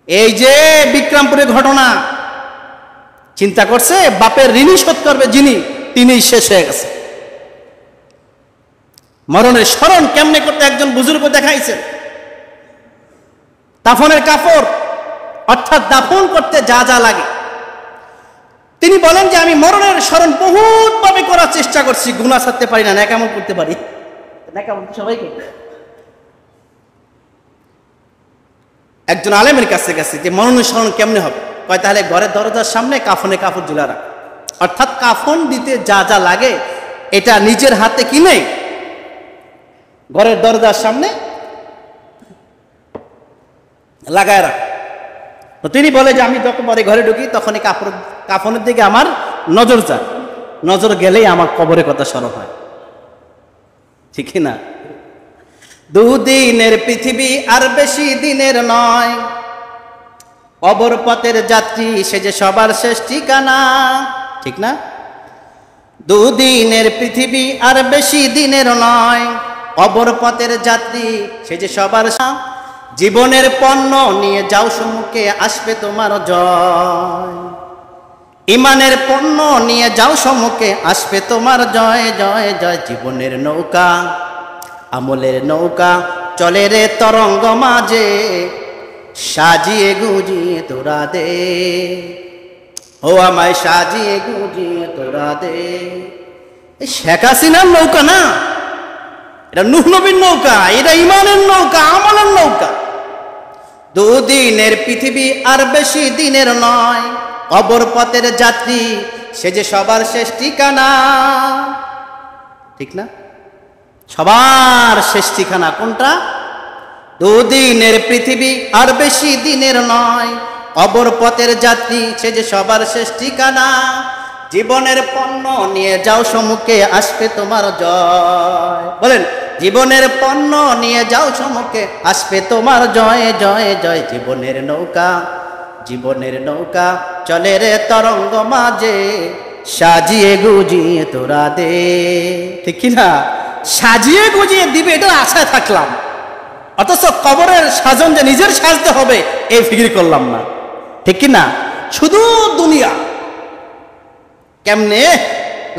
এই যে বিক্রমপুরের ঘটনা, চিন্তা করছে বাপের ঋণী শোধ করবে যিনি, তিনি শেষ হয়ে গেছে। মরণের স্মরণ কেমনে করতে একজন বুজুর্গ দেখাইছে। দাফনের কাপড়, অর্থাৎ দাফন করতে যা যা লাগে, তিনি বলেন যে আমি মরণের স্মরণ বহুত ভাবে করার চেষ্টা করছি, গুনাহ ছাড়তে পারি না, নেকামল করতে পারি। নেকামল সবাই করতে। একজন আলেমের কাছে গেছে যে মরণের স্মরণ কেমনে হবে। কয় তাহলে ঘরের দরজার সামনে কাফনে কাপড় ঝুলা রাখ, অর্থাৎ কাফন দিতে যা যা লাগে এটা নিজের হাতে কিনে ঘরের দরজার সামনে লাগায় রাখ। তো তিনি বলে যে আমি যখন পরে ঘরে ঢুকি তখনই কাফনের দিকে আমার নজর যায়, নজর গেলেই আমার কবরের কথা স্মরণ হয়। ঠিক না? দুদিনের পৃথিবী আর বেশি দিনের নয়, কবর পথের যাত্রী সে যে সবার শেষ ঠিকানা। ঠিক না? দুদিনের পৃথিবী আর বেশি দিনের নয়, কবর পথের যাত্রী সে যে সবার। জীবনের পণ্য নিয়ে যাও সম্মুখে, আসবে তোমার জয়। ইমানের পণ্য নিয়ে যাও সম্মুখে, আসবে তোমার জয় জয় জয়। জীবনের নৌকা, আমলের নৌকা চলে রে তরঙ্গ মাঝে, সাজিয়ে গুজিয়ে তোরা দে, ও আমায় সাজিয়ে গুজিয়ে তোরা দে। শেখ হাসিনার নৌকা না, এটা নূহ নবীর নৌকা, এটা ইমানের নৌকা, আমলের নৌকা। দুদিনের পৃথিবী আর বেশি দিনের নয়, কবর পথের যাত্রী সে যে সবার শেষ ঠিকানা। ঠিক না? সবার শেষ ঠিকানা কোনটা? দুদিনের পৃথিবী আর বেশি দিনের নয়, কবর পথের যাত্রী সে যে সবার শেষ ঠিকানা। জীবনের পণ্য নিয়ে যাও সম্মুখে, আসবে তোমার জয়। বলেন, জীবনের পণ্য নিয়ে যাও সম্মুখে, আসবে তোমার জয় জয় জয়। জীবনের নৌকা, জীবনের নৌকা চলে রে তরঙ্গ মাঝে, সাজিয়ে গুজিয়ে তোরা দে। ঠিক কিনা? সাজিয়ে গুজিয়ে দিবে এটা আশায় থাকলাম, অথচ কবরের সাজন যে নিজের সাজতে হবে এই ফিকির করলাম না। ঠিক কিনা? শুধু দুনিয়া কেমনে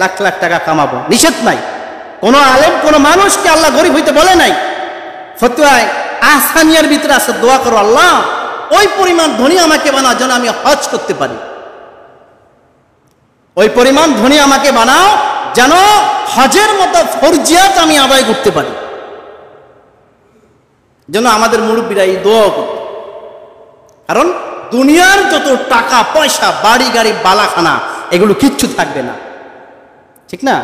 লাখ লাখ টাকা কামাবো, নিষেধ নাই। কোন আলেম, কোন মানুষকে আল্লাহ গরিব হইতে বলে নাই। ফতোয়ায় আহসানিয়ার ভিতরে আছে দোয়া করো, আল্লাহ ওই পরিমাণ ধনী আমাকে বানাও যেন আমি হজ করতে পারি, ওই পরিমাণ ধনী আমাকে বানাও যেন হজের মতো ফরজিয়াত আমি আদায় করতে পারি। যেন আমাদের মুরব্বীরা এই দোয়া করত। কারণ দুনিয়ার যত টাকা পয়সা, বাড়ি গাড়ি, বালাখানা, এগুলো কিচ্ছু থাকবে না। ঠিক না?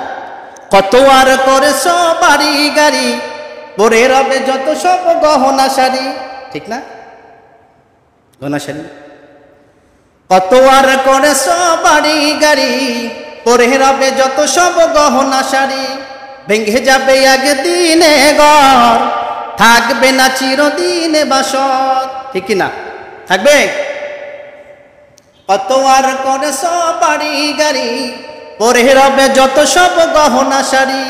কত আর করেছ বাড়ি গাড়ি, পরে রবে যত সব গহনা শাড়ি। ঠিক না? গহনা শাড়ি। কত আর করেছ বাড়ি গাড়ি, পরে রবে যত সব গহনা শাড়ি। ভেঙে যাবে একদিনে ঘর, থাকবে না চিরদিনে বাসত, ঠিক কিনা? থাকবে? কত আর করে সব বাড়ি গাড়ি, পরে রবে যত সব গহনা শাড়ি,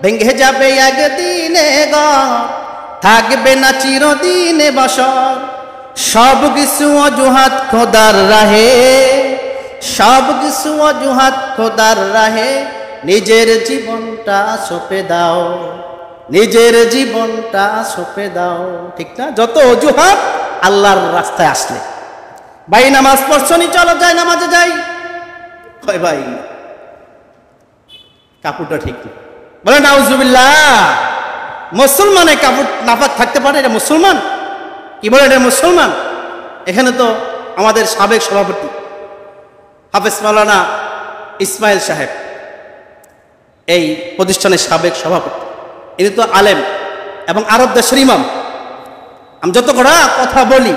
ভেঙে যাবে একদিনে ঘর, থাকবে না চিরদিনে বাসর। সব কিছু অজুহাত খোদার রাহে, সব কিছু অজুহাত খোদার রাহে, নিজের জীবনটা সঁপে দাও, নিজের জীবনটা সঁপে দাও, ঠিক না? যত অজুহাত আল্লাহর রাস্তায় আসলে, ভাই নামাজ পড়ছনি, চলো যাই নামাজে যাই, কয় ভাই কাপড়টা ঠিক না, বলে নাউজুবিল্লাহ। মুসলমানের কাপড় নাপাক থাকতে পারে? এটা মুসলমান? কি বলে এটা মুসলমান? এখানে তো আমাদের সাবেক সভাপতি হাফেজ মাওলানা ইসমাইল সাহেব, এই প্রতিষ্ঠানের সাবেক সভাপতি, ইনি তো আলেম এবং আরব দেশের ইমাম। আমি যত করা কথা বলি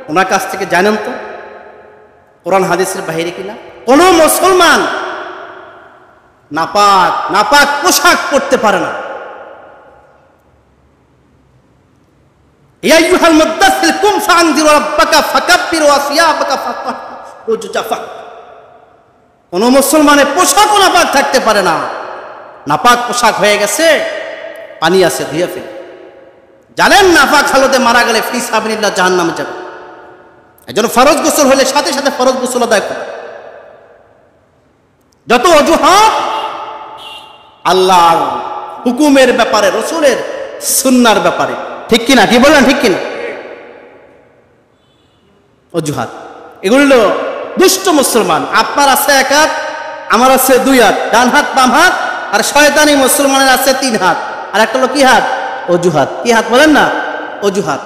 ওনার কাছ থেকে জানেন তো কোরআন হাদিসের বাহিরে কিনা কোন মুসলমান নাপাক নাপাক পোশাক পরতে পারে না। ইয়া আইয়ুহাল মুদ্দাসসির কুম ফাআনযির রাব্বাকা ফাকাব্বির ওয়া সিয়াবাকা ফাতাহ্হির। কোন মুসলমানের পোশাকও নাপাক থাকতে পারে না। নাপাক পোশাক হয়ে গেছে, পানি আছে ধুয়ে ফেলে। জানেন নাপাক হালতে মারা গেলে ফি সাবিলিল্লাহ জাহান্নামে যাবে। এজন্য ফরজ গোসল হলে সাথে সাথে ফরজ গোসল আদায় করে। যত অজুহাত আল্লাহর হুকুমের ব্যাপারে, রসুলের সুন্নাহর ব্যাপারে, ঠিক কিনা? কি বলেন ঠিক কিনা? অজুহাত এগুলো হলো দুষ্ট মুসলমান। আপনার আছে এক হাত, আমার আছে দুই হাত, ডান হাত বাম হাত, আর শয়তানি মুসলমানের আছে তিন হাত, আর একটা হলো কি হাত? অজুহাত। কি হাত বলেন না? অজুহাত।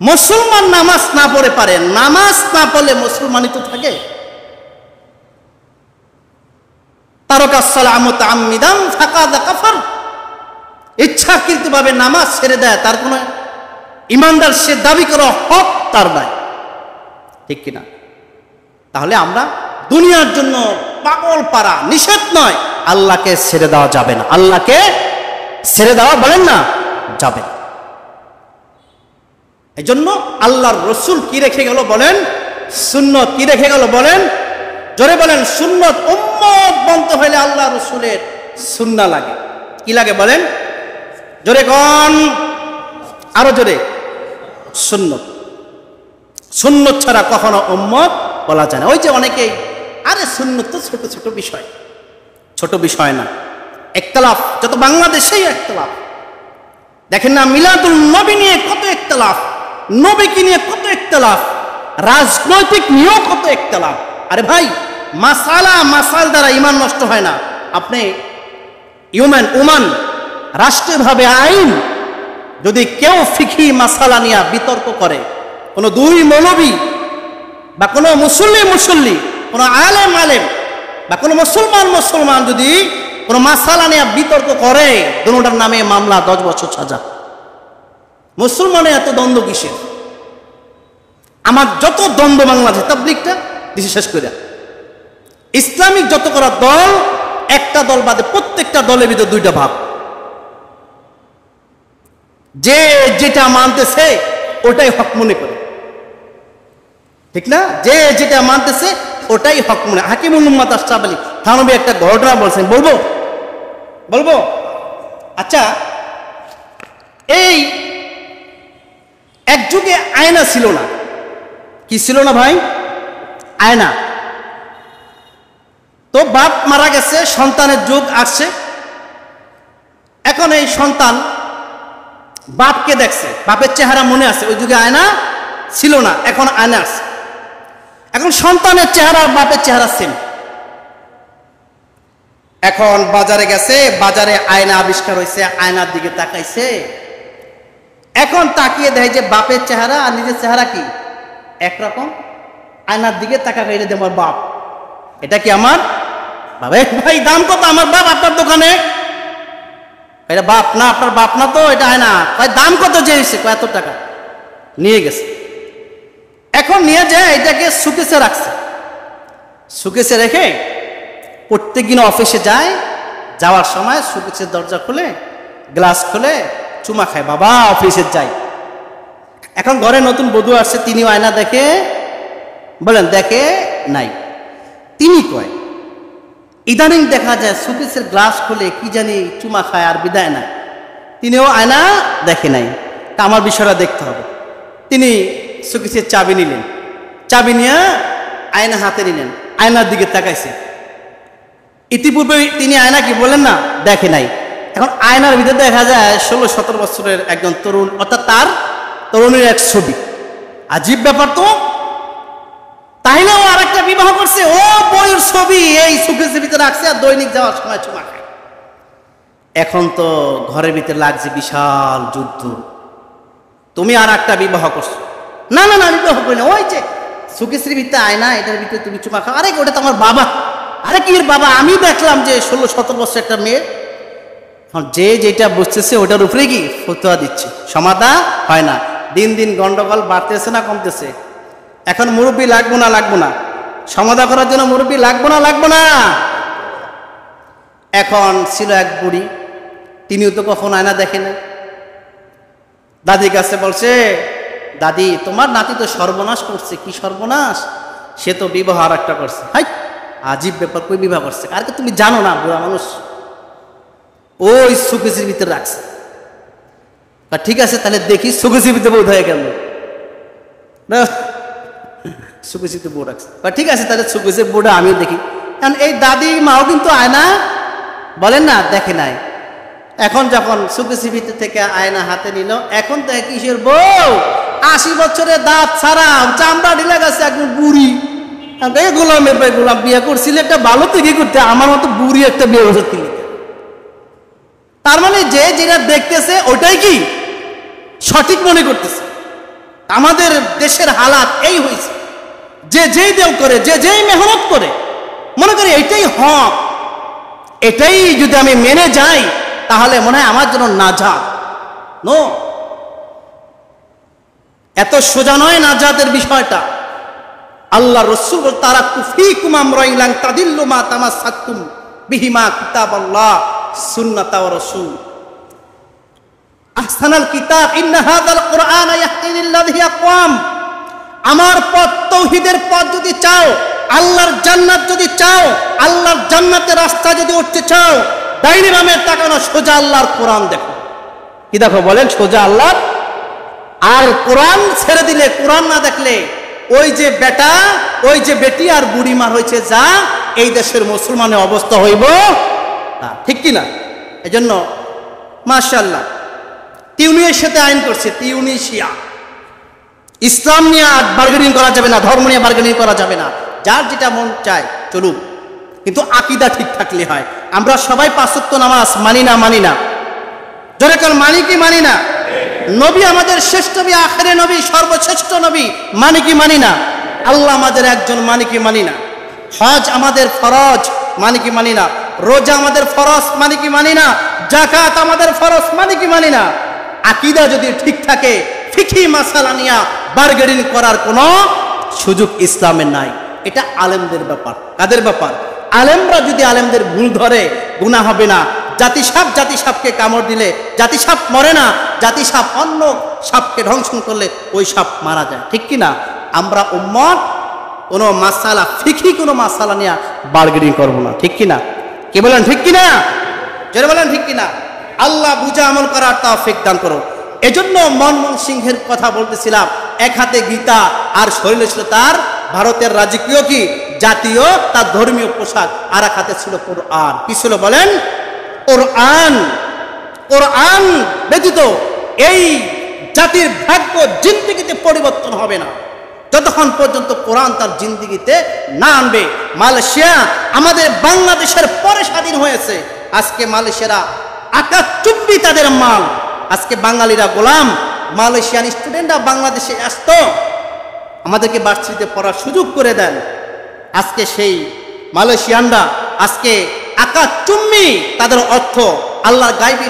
মুসলমান নামাজ না পড়ে পারে, নামাজ না পড়লে মুসলমানই তো থাকে। তারকা সালাম মুতাআম্মিদান ফাকাদ কাফার, ইচ্ছাকৃতভাবে নামাজ ছেড়ে দেয়, তার কোনো ইমানদার সে দাবি করা হক তার নাই, ঠিক কিনা? তাহলে আমরা দুনিয়ার জন্য পাগল পারা নিষেধ নয়, আল্লাহকে ছেড়ে দেওয়া যাবে না, আল্লাহকে ছেড়ে দেওয়া বলেন না যাবে। এই জন্য আল্লাহর রসুল কি রেখে গেল বলেন? সুন্নত। কি রেখে গেল বলেন? জোরে বলেন সুন্নত। উম্মত বনতে হইলে আল্লাহ রসুলের সুন্নাহ লাগে। কি লাগে বলেন? জোরে কোন, আরো জোরে। সুন্নত। সুন্নত ছাড়া কখনো উম্মত বলা যায় না। ওই যে অনেকেই আরে সুন্নত তো ছোট ছোট বিষয়, ছোট বিষয় না। ইখতিলাফ যত বাংলাদেশেই ইখতিলাফ। দেখেন না মিলাদুল নবী নিয়ে কত ইখতিলাফ, নবীকে নিয়ে কত ইখতিলাফ, রাজনৈতিক নিয়েও কত ইখতিলাফ। আরে ভাই মাসাল দ্বারা ইমান নষ্ট হয় না। আপনি উমান রাষ্ট্রীয়ভাবে আইন যদি কেউ ফিকি মাসালা নিয়ে বিতর্ক করে, কোনো দুই মৌলবী বা কোনো মুসল্লি, কোনো আলেম বা কোনো মুসলমান যদি কোনো মাসালা নিয়ে বিতর্ক করে, দুটোটার নামে মামলা, 10 বছর সাজা। মুসলমানের এত দ্বন্দ্ব কিসের? আমার যত দ্বন্দ্ব বাংলাদেশে তাবলীগটা দেশে শেষ করে, ইসলামিক যত করা দল, একটা দল বাদে প্রত্যেকটা দলের ভিতরে দুইটা ভাব। যে যেটা মানতেছে ওটাই হক মনে করে, ঠিক না? যে যেটা মানতেছে ওটাই হক মনে। হাকিমুল উম্মাত আশরাফ আলী থানভী একটা ঘটনা বলছেন, বলবো? আচ্ছা, এই এক যুগে আয়না ছিল না। কি ছিল না ভাই? আয়না। তো বাপ মারা গেছে, সন্তানের যুগ আসছে। এখন এই সন্তান বাপকে দেখছে, বাপের চেহারা মনে আছে। ওই যুগে আয়না ছিল না, এখন আয়না আছে। এখন সন্তানের চেহারা বাপের চেহারা সেম। এখন বাজারে গেছে, বাজারে আয়না আবিষ্কার হয়েছে, আয়নার দিকে তাকাইছে। এখন তাকিয়ে দেখে যে বাপের চেহারা আর নিজের চেহারা কি একরকম। আয়নার দিকে তাকাবে, এটা আমার বাপ, এটা কি আমার বাবা? ভাই দাম কত? আমার বাপ আপনার দোকানে। এটা বাপ না, আপনার বাপ না তো, এটা আয়না। ভাই দাম কত? যে এত টাকা। নিয়ে গেছে। এখন নিয়ে যায় এটাকে সুকেসে রাখছে। সুকেসে রেখে প্রত্যেক দিন অফিসে যায়, যাওয়ার সময় সুকেসের দরজা খুলে, গ্লাস খুলে চুমা খায়, বাবা অফিসে যায়। এখন ঘরে নতুন বধূ আসছে, তিনিও আয়না দেখে, বলেন দেখে নাই, তিনি কয় ইদানিং দেখা যায় সুকেসের গ্লাস খুলে কি জানি চুমা খায় আর বিদায় না, তিনিও আয়না দেখে নাই। তা আমার বিষয়টা দেখতে হবে। তিনি সুকেসের চাবি নিলেন, চাবি নিয়ে আয়না হাতে নিলেন, আয়নার দিকে তাকাইছে। ইতিপূর্বে তিনি আয়না কি বলেন না দেখে নাই। এখন আয়নার ভিতরে দেখা যায় 16-17 বছরের একজন তরুণ, অর্থাৎ তার তরুণীর এক ছবি। আজীব ব্যাপার তো, তাইলে ও আর একটা বিবাহ করছে, ও বইয়ের ছবি এই সুকেসের ভিতরে রাখছে আর দৈনিক যাওয়ার সময় চুমা খায়। এখন তো ঘরের ভিতরে লাগছে বিশাল যুদ্ধ, তুমি আর একটা বিবাহ করছো। না না না বিবাহ করি না, ওই যে সুকেসের ভিতরে আয়না, এটার ভিতরে তুমি চুমা খাও। আরে ওটা তো আমার বাবা। আরে কি বাবা, আমি দেখলাম যে 16-17 বছর একটা মেয়ে। যে যেটা বুঝতেছে ওটার উপরে কি ফতোয়া দিচ্ছে, সমাধান হয় না। দিন দিন গন্ডগোল বাড়তেছে না কমতেছে। এখন মুরব্বী লাগবো না সমাধান করার জন্য মুরব্বী লাগবো না। এখন ছিল এক বুড়ি, তিনিও তো কখন আয়না দেখে না। দাদির কাছে বলছে, দাদি তোমার নাতি তো সর্বনাশ করছে। কি সর্বনাশ? সে তো বিবাহ আর একটা করছে। হাই আজীব ব্যাপার, কই বিবাহ করছে? আর কি তুমি জানো না? বুড়া মানুষ ওই সুকেসের ভিতরে রাখছে। ঠিক আছে তাহলে দেখি সুকেসের ভিতরে বোধ হয়ে গেল না, সুকেসিতে বোর্ড রাখছে। ঠিক আছে তাহলে সুকেসের বোর্ডে আমিও দেখি। কারণ এই দাদি মাও কিন্তু আয়না বলেন না দেখে নাই। এখন যখন সুকেসির ভিতর থেকে আয়না হাতে নিল, এখন তো কিসের বউ, 80 বছরের দাঁত ছাড়া, চামড়া ঢিলে গেছে, একদম বুড়ি। গোলামের ভাই গোলাম বিয়ে করছিলে একটা ভালো থেকে করতে, আমার মতো বুড়ি একটা বিয়ে করতে। তার মানে যে যেটা দেখতেছে ওটাই কি সঠিক মনে করতেছে। আমাদের দেশের হালাত এই হয়েছে, যে যেই দেও করে, যে যেই মেহনত করে, মনে করি এটাই হক, এটাই যদি আমি মেনে যাই তাহলে মনে হয় আমার জন্য নাজাত। নো, এত সোজা নয় নাজাতের বিষয়টা। আল্লাহ রাসূল তারাকতু ফীকুম আমরাইন লান তাদিল্লু মা তামাসসাকতুম বিহিমা কিতাবাল্লাহ সুন্নাতা ওয়া রাসূল আহসানাল কিতাব ইন্না হাযাল কুরআনা ইয়াহদি লিল্লাযী ইয়াকওয়াম। আমার পথ, তাওহীদের পথ যদি চাও, আল্লাহর জান্নাত যদি চাও, আল্লাহর জান্নাতের রাস্তা যদি উঠতে চাও, ডাইনে বামে তাকানো, সোজা আল্লাহর কোরআন দেখো। কি দেখো বলেন? সোজা আল্লাহ। আর কোরআন ছেড়ে দিলে, কোরআন না দেখলে ওই যে বেটা, ওই যে বেটি আর বুড়িমার হয়েছে যা, এই দেশের মুসলমানের অবস্থা হইব না, ঠিক কিনা? এজন্য মাশাআল্লাহ তিউনিসের সাথে আইন করছে, তিউনিসিয়া। ইসলাম নিয়ে বার্গেনিং করা যাবে না, ধর্ম নিয়ে বার্গেনিং করা যাবে না, যার যেটা মন চায় চলুক, কিন্তু আকীদা ঠিক থাকলে হয়। আমরা সবাই 5 ওয়াক্ত নামাজ মানি না জোরে কাল মানি কি মানি না? নবী আমাদের শ্রেষ্ঠ নবী, আখেরে নবী, সর্বশ্রেষ্ঠ নবী, মানি কি মানি না? আল্লাহ আমাদের একজন, মানি কি মানি না? হজ আমাদের ফরজ, মানি কি মানি না? রোজা আমাদের ফরজ, মানি কি মানি না? যাকাত আমাদের ফরজ, মানি কি মানি না? আকীদা যদি ঠিক থাকে, ফিকহি মাসালা নিয়ে বার্গেনিং করার কোনো সুযোগ ইসলামে নাই। এটা আলেমদের ব্যাপার। কাদের ব্যাপার? আলেমরা যদি আলেমদের ভুল ধরে গুনাহ হবে না। জাতি সাপকে কামড় দিলে জাতি সাপ মরে না, জাতি সাপ অন্য সাপকে ধ্বংস করলে ওই সাপ মারা যায়, ঠিক কিনা? আমরা উম্মত কোনো মাসালা, ফিকহি কোনো মাসালা নিয়ে বার্গেনিং করবো না, ঠিক কিনা? কে বলেন ঠিক কিনা? যারা বলেন ঠিক কিনা? আল্লাহ বুঝা আমল করার তৌফিক দান করো। এজন্য মনমোহন সিংহের কথা বলতেছিলাম, এক হাতে গীতা আর শরীরে ছিল তার ভারতের রাজকীয় কি জাতীয় তার ধর্মীয় পোশাক, আর এক হাতে ছিল কোরআন। কি ছিল বলেন? কোরআন। কোরআন ব্যতীত এই জাতির ভাগ্য জিন্দেগিতে পরিবর্তন হবে না যতক্ষণ পর্যন্ত কোরআন তার জিন্দেগিতে না আনবে। মালয়েশিয়া আমাদের বাংলাদেশের পরে স্বাধীন হয়েছে, আজকে মালয়েশিয়ারা আকাচুম্বি তাদের মাল। আজকে বাঙালিরা গোলাম, মালয়েশিয়ান স্টুডেন্টরা বাংলাদেশে আসতো, আমাদেরকে ভার্সিটিতে পড়ার সুযোগ করে দেন। আজকে সেই মালয়েশিয়ানরা আজকে আকাচুম্বি তাদের অর্থ, আল্লাহর গায়বী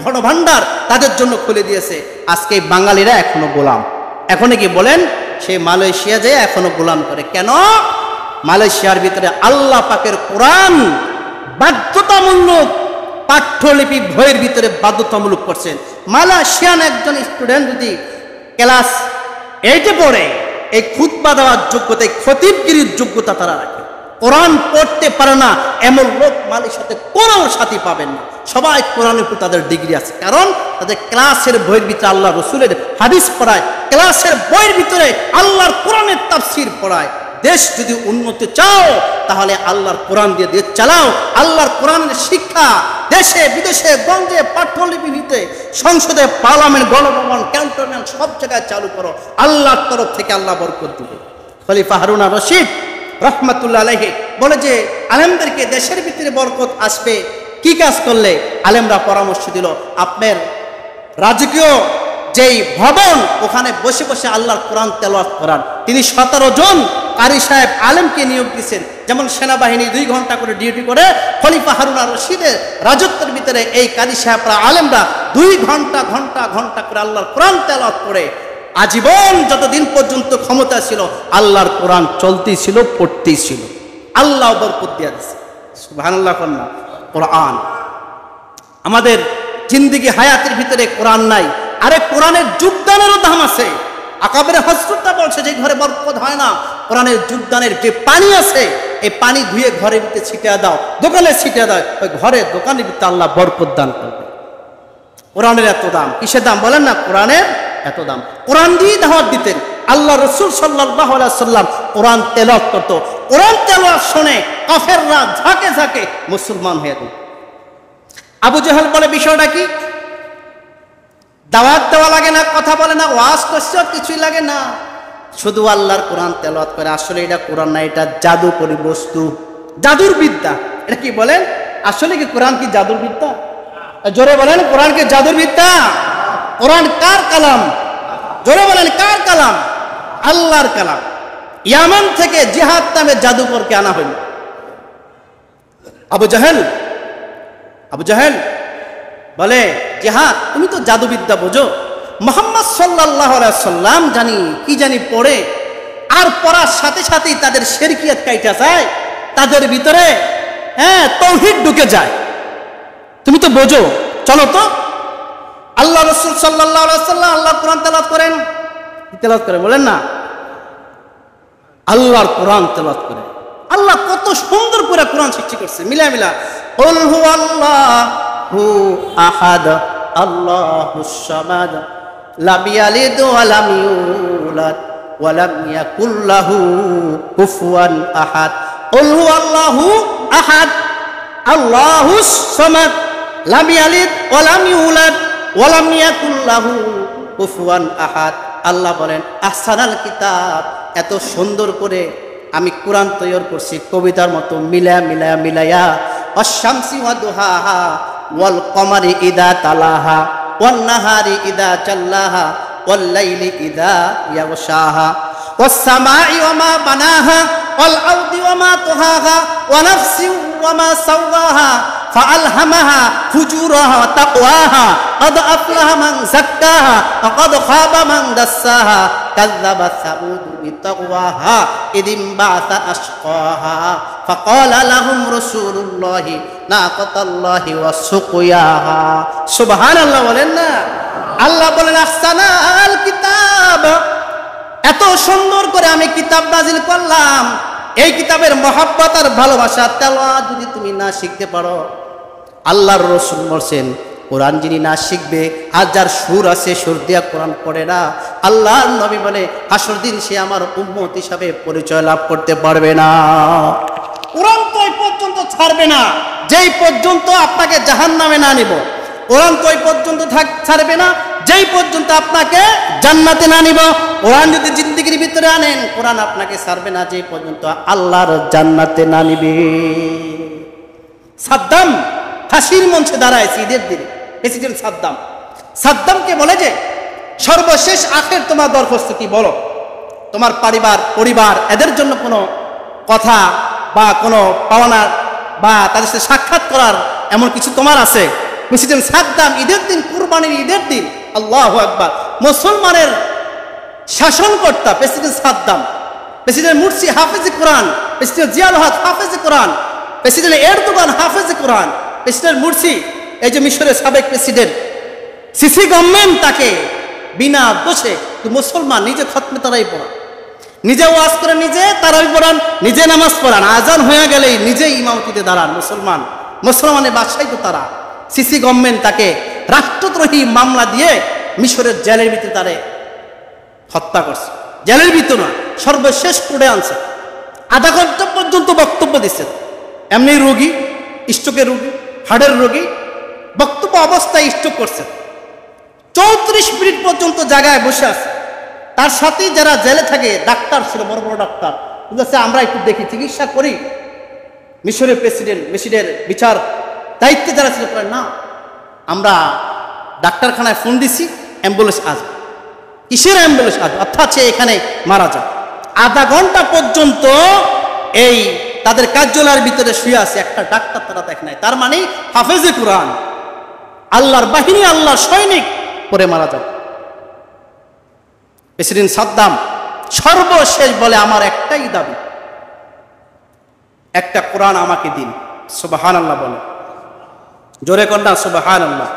ধনভাণ্ডার তাদের জন্য খুলে দিয়েছে। আজকে বাঙালিরা এখনো গোলাম। এখনো কি বলেন? সে মালয়েশিয়া যে এখনো গোলাম করে। কেন? মালয়েশিয়ার ভিতরে আল্লাহ পাকের কোরআন বাধ্যতামূলক পাঠ্যলিপি বইয়ের ভিতরে বাধ্যতামূলক করছেন। মালয়েশিয়ান একজন স্টুডেন্ট যদি ক্লাস 8-এ পড়ে, এই খুতবা দেওয়ার যোগ্যতা, খতিবগিরির যোগ্যতা তারা রাখে। কোরআন পড়তে পারে না এমন লোক মালয়েশিয়াতে কোনো সাথী পাবেন না। সবাই কোরআনের উপর তাদের ডিগ্রি আছে, কারণ তাদের ক্লাসের বইয়ের ভিতরে আল্লাহ রসুলের হাদিস পড়ায়, ক্লাসের বইয়ের ভিতরে আল্লাহর কোরআনের তাফসীর পড়ায়। দেশ যদি উন্নতি চাও তাহলে আল্লাহর কোরআন দিয়ে দেশ চালাও। আল্লাহর কোরআনের শিক্ষা দেশে বিদেশে, গঞ্জে, পাঠ্যলিপিতে, সংসদে, পার্লামেন্ট, গণভবন, ক্যান্টনমেন্ট সব জায়গায় চালু করো। আল্লাহর তরফ থেকে আল্লাহ বরকত দিবে। খলিফা হারুন আর রশিদ রহমাতুল্লাহ আলাইহি বলে যে আলেমদেরকে দেশের ভিতরে বরকত আসবে কি কাজ করলে? আলেমরা পরামর্শ দিল, আপনার রাজকীয় যেই ভবন ওখানে বসে বসে আল্লাহর কোরআন তেলাওয়াত করান। তিনি 17 জন কারি সাহেব আলেমকে নিয়োগ দিয়েছেন। যেমন সেনাবাহিনী 2 ঘন্টা করে ডিউটি করে, খলিফা হারুন আর রশিদের রাজত্বের ভিতরে এই কারি সাহেবরা আলেমরা 2 ঘন্টা করে আল্লাহর কোরআন তেলাওয়াত করে আজীবন যতদিন পর্যন্ত ক্ষমতা ছিল আল্লাহর কোরআন চলতেই ছিল, পড়তেই ছিল। আল্লাহ বরকত দিয়ে দিয়েছে। সুবহানাল্লাহ। কন্যা কোরআন আমাদের জিন্দেগি হায়াতের ভিতরে কোরআন নাই, আরে কোরআনের যোগদানেরও দাম আছে। আকাবের হযরতটা বলছে যে ঘরে বরকত হয় না, কোরআনের যোগদানের যে পানি আছে এই পানি ধুয়ে ঘরের ভিতরে ছিটিয়ে দাও, দোকানে ছিটিয়ে দাও, ওই ঘরে দোকানের ভিতরে আল্লাহ বরকত দান করবে। কোরআনের এত দাম, কিসের দাম বলেন না? কোরআনের এত দাম। কোরআন দিয়ে দাওয়াত দিতেন। আল্লাহ রসুল সাল্লাল্লাহু আলাইহি সাল্লাম কোরআন তেলাওয়াত করত। কোরআন তেলাওয়াত শুনে কাফেররা ঝাঁকে ঝাঁকে মুসলমান হয়ে যেত। আবু জাহেল বলে বিষয়টা কি? দাওয়াত দেওয়া লাগে না, কথা বলে না, ওয়াজ করছে, কিছুই লাগে না, শুধু আল্লাহর কোরআন তেলাওয়াত করে। আসলে এটা কোরআন না, এটা জাদুকরী বস্তু, জাদুর বিদ্যা। এটা কি বলেন? আসলে কি কোরআন কি জাদুর বিদ্যা? জোরে বলেন, কোরআন কি জাদুর বিদ্যা? কোরআন কার কালাম? জোরে বলেন, কার কালাম? আল্লাহর কালাম। ইয়ামান থেকে জিহাদ নামে জাদুকরকে আনা হইল। আবু জাহেল বলে, জিহাদ তুমি তো জাদুবিদ্যা বোঝো, মুহাম্মদ সাল্লাল্লাহু আলাইহি সাল্লাম জানি পড়ে, আর পড়ার সাথে সাথেই তাদের শিরকিয়াত কাইটা যায়, তাদের ভিতরে তাওহীদ ঢুকে যায়। তুমি তো বোঝো, চলো তো। আল্লাহ রাসূল সাল্লাল্লাহু আলাইহি সাল্লাম আল্লাহর কোরআন তেলাওয়াত করেন। তেলাওয়াত করে বলেন না, আল্লাহর কোরআন তেলাওয়াত করে। আল্লাহ কত সুন্দর করে কোরআন সৃষ্টি করছে, মিলা কুল হুয়াল্লাহু আহাদ আল্লাহুস সামাদ লাম ইয়ালিদ ওয়া লাম ইউলাদ ওয়া লাম ইয়াকুল লাহু কুফুয়ান আহাদ। কুল হুয়াল্লাহু আহাদ আল্লাহুস সামাদ লাম ইয়ালিদ ওয়া লাম ইউলাদ ওয়া লাম ইয়াকুল লাহু কুফুয়ান আহাদ। আল্লাহ বলেন, আহসানাল কিতাব, এত সুন্দর করে আমি কোরআন তৈরি করছি কবিতার মতো মিলায়া। অশ-শামসি ওয়া দুহাহা ওয়াল কমারি ইদা তালাহা ওয়ান নাহারি ইদা জাল্লাহা ওয়াল লাইলি ইদা ইয়াগশাহা ওয়াস সামাই ওয়া মা বানাহা ওয়াল আরদি ওয়া মা তুহাহা ওয়া নাফসি ওয়া মা সাওয়াহা ফাআলহামাহা ফুজুরাহা তাকওয়াহা قد أفلح من زكاها وقد خاب من دساها كذب ثمود بطغواها إذ انبعث أشقاها فقال لهم رسول الله ناقة الله وسقياها। سبحان الله বলেন না? আল্লাহ বলেন, আহসানাল কিতাব, এত সুন্দর করে আমি কিতাব নাজিল করলাম। এই কিতাবের মহব্বত আর ভালোবাসা তেলাওয়াত যদি তুমি না শিখতে পারো, আল্লাহর রাসূল বলেন, কোরআন যিনি না শিখবে, আর যার সুর আছে সুর দিয়া কোরআন পড়ে না, আল্লাহর নবী বলে হাসর দিন সে আমার উম্মত হিসাবে পরিচয় লাভ করতে পারবে না। কোরআন তো এই পর্যন্ত ছাড়বে না যেই পর্যন্ত আপনাকে জাহান্নামে না নিব। কোরআন তো এই পর্যন্ত ছাড়বে না যেই পর্যন্ত আপনাকে জান্নাতে না নিব। কোরআন যদি জিন্দেগির ভিতরে আনেন, কোরআন আপনাকে ছাড়বে না যেই পর্যন্ত আল্লাহর জান্নাতে না নিবে। সাদ্দাম ফাঁসির মঞ্চে দাঁড়ায় ঈদের দিনে, প্রেসিডেন্ট সাদ্দামকে বলে যে সর্বশেষ আখের তোমার দরখাস্ত কি, বলো। তোমার পরিবার এদের জন্য কোনো কথা বা কোনো পাওনার বা তাদের সাথে সাক্ষাৎ করার এমন কিছু তোমার আছে? প্রেসিডেন্ট সাদ্দাম ঈদের দিন, কুরবানির ঈদের দিন, আল্লাহু আকবার, মুসলমানের শাসনকর্তা প্রেসিডেন্ট সাদ্দাম, প্রেসিডেন্ট মুরসি হাফেজ কোরআন, প্রেসিডেন্ট জিয়াউল হক হাফেজ কোরআন, প্রেসিডেন্ট এরদোগান হাফেজ কোরআন, প্রেসিডেন্ট মুরসি এই যে মিশরের সাবেক প্রেসিডেন্ট, সিসি গভর্নমেন্ট তাকে বিনা দোষে, মুসলমান নিজে খতমে তারাই পড়ান, নিজে ওয়াজ করে নিজে তারাই পড়ান, নিজে নামাজ পড়ান, আজান হয়ে গেলেই নিজেই ইমামতিতে দাঁড়ান। মুসলমানের বাদশাই তো তারা। সিসি গভর্নমেন্ট তাকে রাষ্ট্রদ্রোহী মামলা দিয়ে মিশরের জেলের ভিতরে তারে হত্যা করছে। জেলের ভিতর না, সর্বশেষ কোর্টে আনছে, আধা ঘন্টা পর্যন্ত বক্তব্য দিচ্ছেন। এমনি রোগী, স্ট্রোকের রোগী, হার্টের রোগী, বক্তব্য অবস্থায় স্ট্রোক করছেন। 34 মিনিট পর্যন্ত জায়গায় বসে আছে। তার সাথে যারা জেলে থাকে ডাক্তার ছিল, বড় বড় ডাক্তার, বলছে আমরা একটু দেখি, চিকিৎসা করি। মিশরের প্রেসিডেন্ট, মিশরের বিচার দায়িত্বে যারা ছিল, না আমরা ডাক্তারখানায় ফোন দিছি, অ্যাম্বুলেন্স আসবে। কিসের অ্যাম্বুলেন্স আসবে? অর্থাৎ সে এখানে মারা যায়। আধা ঘন্টা পর্যন্ত এই তাদের কার্যালয়ের ভিতরে শুয়ে আছে, একটা ডাক্তার তারা দেখে নাই। তার মানে হাফেজে কুরআন, আল্লাহর বাহিনী, আল্লাহর সৈনিক পরে মারা যায়। প্রেসিডেন্ট সাদ্দাম সর্বশেষ বলে, আমার একটাই দাবি, একটা কোরআন আমাকে দিন। সুবহানাল্লাহ বলে, জোরে কন্যা সুবহানাল্লাহ।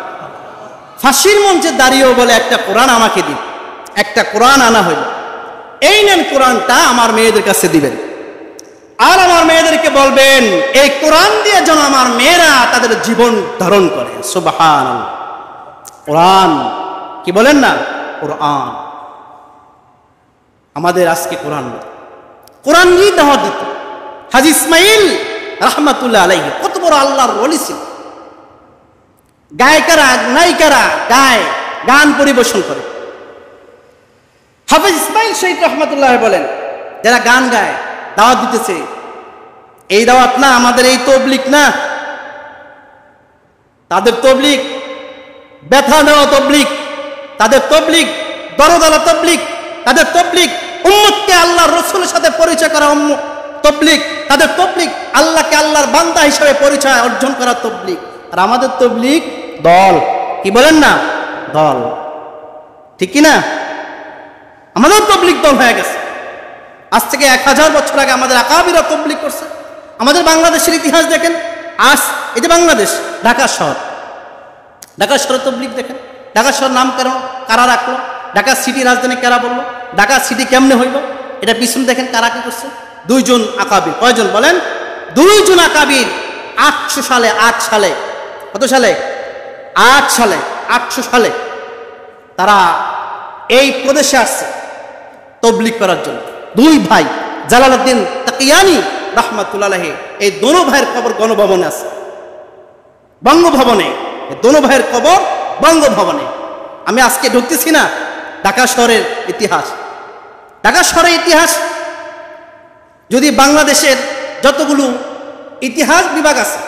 ফাঁসির মঞ্চে দাঁড়িয়েও বলে, একটা কোরআন আমাকে দিন। একটা কোরআন আনা হইল, এই নেন কোরআনটা, আমার মেয়েদের কাছে দিবেন, আর আমার মেয়েদেরকে বলবেন এই কোরআন দিয়ে যেন আমার মেয়েরা তাদের জীবন ধারণ করে। সুবহানাল্লাহ। কোরআন কি বলেন না? কোরআন আমাদের আজকে কোরআন নিয়ে দাওয়াত দিত। হাজী ইসমাইল রাহমাতুল্লাহ আলাইহি কত বড় আল্লাহর ওলি ছিল। গায়িকারা, নায়িকারা গান পরিবেশন করে। হাফেজ ইসমাইল শহীদ রাহমাতুল্লাহ বলেন, যারা গান গায়, দাওয়াত দিতেছে, এই দাওয়াত না, আমাদের এই তবলিগ না, তাদের তবলিগ ব্যথা নেওয়া তবলিগ, তাদের তবলিগ দরদালা তবলিগ, তাদের তবলিগ উম্মতকে আল্লাহর রাসূলের সাথে পরিচয় করা তবলিগ, তাদের তবলিগ আল্লাহকে আল্লাহর বান্দা হিসেবে পরিচয় অর্জন করা তবলিগ। আর আমাদের তবলিগ দল, কি বলেন না? দল, ঠিক কি না? আমাদের তবলিগ দল হয়ে গেছে। আজ থেকে 1000 বছর আগে আমাদের আকাবিরা তবলিগ করছে। আমাদের বাংলাদেশের ইতিহাস দেখেন, আজ এই যে বাংলাদেশ, ঢাকা শহর, ঢাকা শহরের তবলিগ দেখেন। ঢাকা শহর নাম কেন, কারা রাখলো? ঢাকা সিটি রাজধানী কারা বললো? ঢাকা সিটি কেমনে হইল? এটা পিছনে দেখেন কারা কি করছে। 2 জন আকাবির। কয়জন বলেন? 2 জন আকাবির। 800 সালে, 8 সালে, কত সালে? 8 সালে, 800 সালে তারা এই প্রদেশে আসছে তবলিগ করার জন্য। 2 ভাই, জালালউদ্দিন তাকিয়ানি রাহমাতুল্লাহ আলাইহি, এই দোনো ভাইয়ের কবর গণভবনে আছে, বঙ্গভবনে। এই দোনো ভাইয়ের কবর বঙ্গভবনে। আমি আজকে ঢুকতেছি না ঢাকা শহরের ইতিহাস। ঢাকা শহরের ইতিহাস যদি বাংলাদেশের যতগুলো ইতিহাস বিভাগ আছে,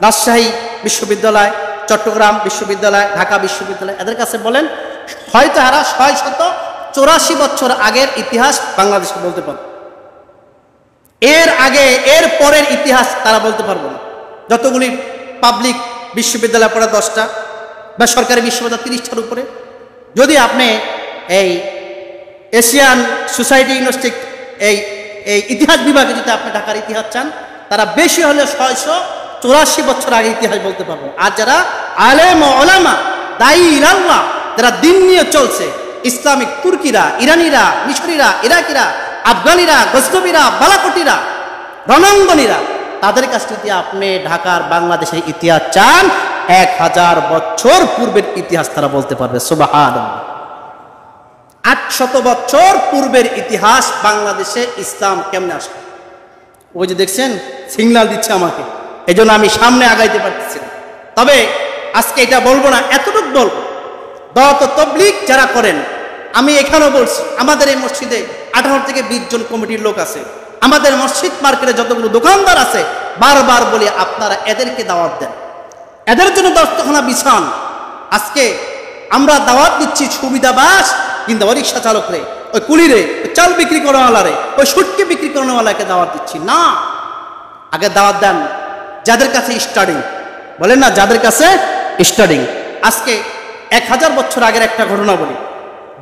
রাজশাহী বিশ্ববিদ্যালয়, চট্টগ্রাম বিশ্ববিদ্যালয়, ঢাকা বিশ্ববিদ্যালয়, এদের কাছে বলেন, হয়তো এরা 684 বছর আগের ইতিহাস বাংলাদেশে বলতে পারবে। এর আগে, এর পরের ইতিহাস তারা বলতে পারবে না। যতগুলি পাবলিক বিশ্ববিদ্যালয় পড়ে 10টা, বা সরকারি বিশ্ববিদ্যালয় 30টার উপরে। যদি আপনি এই এশিয়ান সোসাইটি ইউনিভার্সিটি এই ইতিহাস বিভাগে যদি আপনি ঢাকার ইতিহাস চান, তারা বেশি হলে 684 বছর আগে ইতিহাস বলতে পারবো। আর যারা আলেম ও ওলামা, দায়ী ইলাল্লাহ, যারা দিন নিয়ে চলছে, ইসলামিক তুর্কিরা, ইরানিরা, মিশরীরা, ইরাকিরা, আফগানিরা, গজনবীরা, বালাকোটিরা, রণাঙ্গনীরা, তাদের কাছ থেকে আপনি ঢাকার বাংলাদেশের ইতিহাস চান, 1000 বছর পূর্বের ইতিহাস তারা বলতে পারবে। সুবহানাল্লাহ। 800 বছর পূর্বের ইতিহাস বাংলাদেশে ইসলাম কেমনে আসবে। ওই যে দেখছেন সিগন্যাল দিচ্ছে আমাকে, এই জন্য আমি সামনে আগাইতে পারতেছি না। তবে আজকে এটা বলবো না, এতটুকু বলবো, দাওয়াত তাবলীগ যারা করেন, আমি এখানেও বলছি, আমাদের এই মসজিদে 18 থেকে 20 জন কমিটির লোক আছে। আমাদের মসজিদ মার্কেটে যতগুলো দোকানদার আছে, বারবার বলি আপনারা এদেরকে দাওয়াত দেন, এদের জন্য দস্তখানা বিছান। আজকে আমরা দাওয়াত দিচ্ছি সুবিধাবাস কিন্তু রিক্সা চালকরে, ওই কুলিরে, ওই চাল বিক্রি করাওয়ালারে, ওই সুটকি বিক্রি করানোওয়ালাকে দাওয়াত দিচ্ছি না। আগে দাওয়াত দেন যাদের কাছে স্টাডিং, বলেন না, যাদের কাছে স্টাডিং। আজকে 1000 বছর আগের একটা ঘটনা বলি।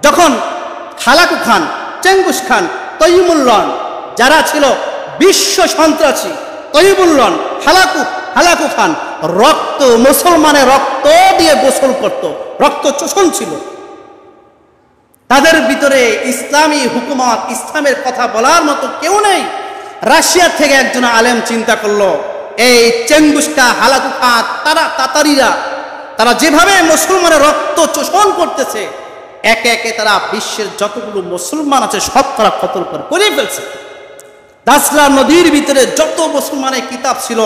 যখন হালাকু খান, চেঙ্গুস খান, তৈমুল্লন, যারা ছিল বিশ্ব সন্ত্রাসী, তৈমুল্লন, হালাকু খান, রক্ত, মুসলমানের রক্ত দিয়ে গোসল করত, রক্ত চোষণ ছিল তাদের ভিতরে। ইসলামী হুকুমত, ইসলামের কথা বলার মতো কেউ নেই। রাশিয়া থেকে একজন আলেম চিন্তা করলো, এই চেঙ্গুস্কা, হালাকুকা, তাতারিরা তারা যেভাবে মুসলমানের রক্ত চোষণ করতেছে, একে একে তারা বিশ্বের যতগুলো মুসলমান আছে সব তারা কতল করে ফেলছে। দাসরা নদীর ভিতরে যত মুসলমানের কিতাব ছিল,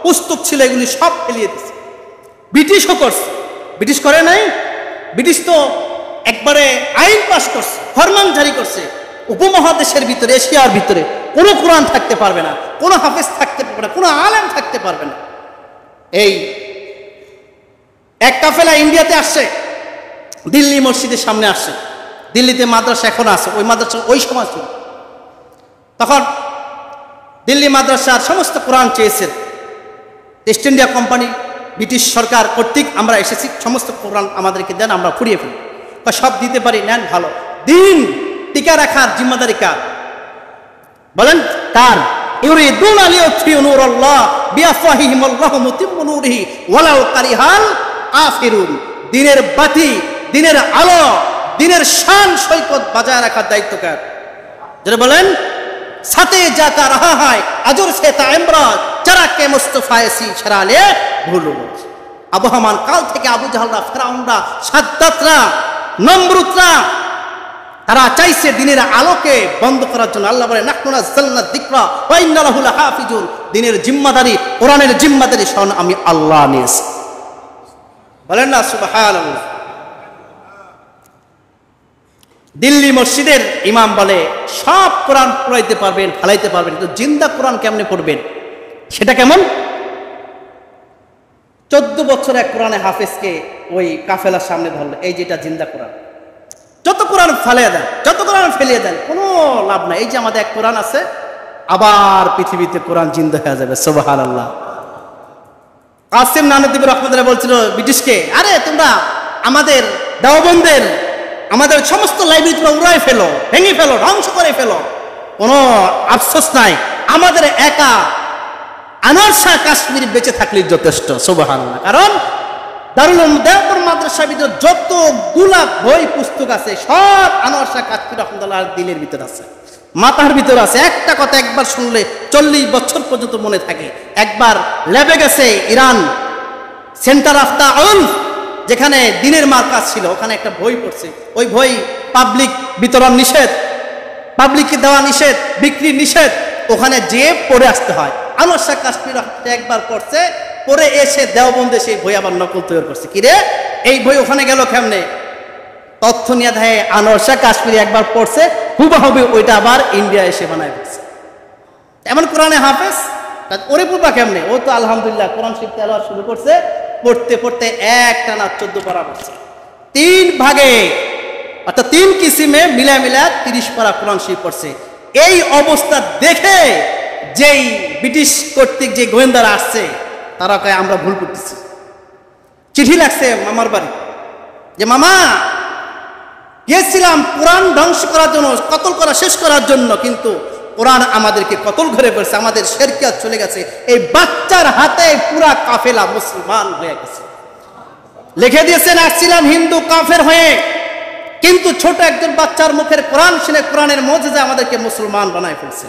পুস্তক ছিল, এগুলি সব ফেলিয়ে দিচ্ছে। ব্রিটিশও করছে। ব্রিটিশ করে নাই? ব্রিটিশ তো একবারে আইন পাস করছে, ফরমান জারি করছে, উপমহাদেশের ভিতরে, এশিয়ার ভিতরে কোনো কোরআন থাকতে পারবে না, কোনো হাফেজ থাকতে পারবে না, কোনো আলেম থাকতে পারবে না। এই এক কাফেলা ইন্ডিয়াতে আসছে, দিল্লি মসজিদের সামনে আসছে। দিল্লিতে মাদ্রাসা এখন আছে, ওই মাদ্রাসা ওই সময় ছিল। তখন দিল্লি মাদ্রাসার সমস্ত কোরআন চেয়েছেন। ইস্ট ইন্ডিয়া কোম্পানি, ব্রিটিশ সরকার কর্তৃক আমরা এসেছি, সমস্ত কোরআন আমাদেরকে দেন, আমরা ফুরিয়ে ফেলি। সব দিতে পারি, নেন, ভালো। দিন টিকা রাখার জিম্মাদারি কার? বলেন কার? ইউরিদুনা লিইউতফিউ নূরাল্লাহ বিআফওয়াহিহিম আল্লাহু মুতিম্মু নূরিহি ওয়ালাউ কারিহাল কাফিরুন। দিনের বাতি, দিনের আলো, দিনের শান সৈকত বাজায় রাখার দায়িত্ব কার? যারা বলেন সাথে যাতা রাহা হয় আজর সে তা ইমরাজ চারাকে মুস্তাফায়ে সি ছড়ালে ভুলো। আবহমান কাল থেকে আবু জাহলরা, ফেরাউনরা, সাদ্দাতরা, নমরুদরা তারা চাইছে দিনের আলোকে বন্ধ করার জন্য। আল্লাহ বলে নাহনু নাযালনা যিকরা ওয়া ইন্না লাহু লাহাফিজুন। দিনের জিম্মাদারি, কোরআনের জিম্মাদারি স্বয়ং আমি আল্লাহ নিয়েছি। বলেন না সুবহানাল্লাহ। দিল্লি মসজিদের ইমাম বলে সব কোরআন পড়াইতে পারবেন, ফালাইতে পারবেন, কিন্তু জিন্দা কোরআন কেমনে পড়বেন? সেটা কেমন? 14 বছর এক কোরআনে হাফেজকে ওই কাফেলার সামনে ধরলো, এই যেটা জিন্দা কোরআন। যত কোরআন ফালিয়ে দেন, যত কোরআন ফেলিয়ে দেন, কোনো লাভ নাই। এই যে আমাদের এক কোরআন আছে, আবার পৃথিবীতে কোরআন জিন্দা হয়ে যাবে। সুবহানাল্লাহ। কাসিম নানুদ্দিন রহমতুল্লাহ বলছিল ব্রিটিশকে, আরে তোমরা আমাদের দেওবন্দের, আমাদের সমস্ত লাইব্রেরি তোমরা উড়াই ফেলো, ভেঙে ফেলো, ধ্বংস করে ফেলো, কোনো আফসোস নাই, আমাদের একা আনোয়ার শাহ কাশ্মীর বেঁচে থাকলেই যথেষ্ট। সুবহানাল্লাহ। কারণ দারুল দেওবন্দ মাদ্রাসার ভিতরে যতগুলা বই পুস্তক আছে সব আনোয়ার শাহ কাশ্মীর রহমতুল্লাহ দিলের ভিতর আছে, মাথার ভিতর আছে। একটা কথা একবার শুনলে 40 বছর পর্যন্ত মনে থাকে। একবার ল্যাবে গেছে Iran, centre of the wolf, যেখানে দিনের মার্কাজ ছিল, ওখানে একটা বই পড়ছে। ওই বই পাবলিক বিতরণ নিষেধ, পাবলিককে দেওয়া নিষেধ, বিক্রি নিষেধ, ওখানে যেয়ে পড়ে আসতে হয়। আনোয়ার শাহ কাশ্মীর একবার পড়ছে, পড়ে এসে দেওবন্দে সেই বই আবার নকল তৈরি করছে। কিরে এই বই ওখানে গেল কেমনে? তথ্য নিয়ে দেয় আনোয়ার শাহ কাশ্মীর একবার পড়ছে, হুবহু ওইটা আবার ইন্ডিয়া এসে বানায় ফেলছে। এমন কোরআনে হাফেজ, ওরে পড়বা কেমনে? ও তো আলহামদুলিল্লাহ কোরআন শরীফ তেলাওয়াত শুরু করছে, পড়তে পড়তে একটানা 14 পারা পড়ছে। 3 ভাগে, অর্থাৎ 3 কিসিমে মিলা 30 পারা কোরআন শরীফ পড়ছে। এই অবস্থা দেখে যেই ব্রিটিশ কর্তৃক যে গোয়েন্দারা আসছে, তারা কয় আমরা ভুল করতেছি। চিঠি লাগছে মামার বাড়ি, যে মামা গিয়েছিলাম কোরআন ধ্বংস করার জন্য, কতল করা শেষ করার জন্য, কিন্তু কোরআন আমাদেরকে কতল ঘরে পড়ছে, আমাদের শিরকিয়াত চলে গেছে। এই বাচ্চার হাতে পুরা কাফেলা মুসলমান হয়ে গেছে। লিখে দিয়েছেন আসছিলাম হিন্দু কাফের হয়ে, কিন্তু ছোট একজন বাচ্চার মুখের কোরআন শুনে কোরআনের মুজিজা আমাদেরকে মুসলমান বানায় ফেলছে।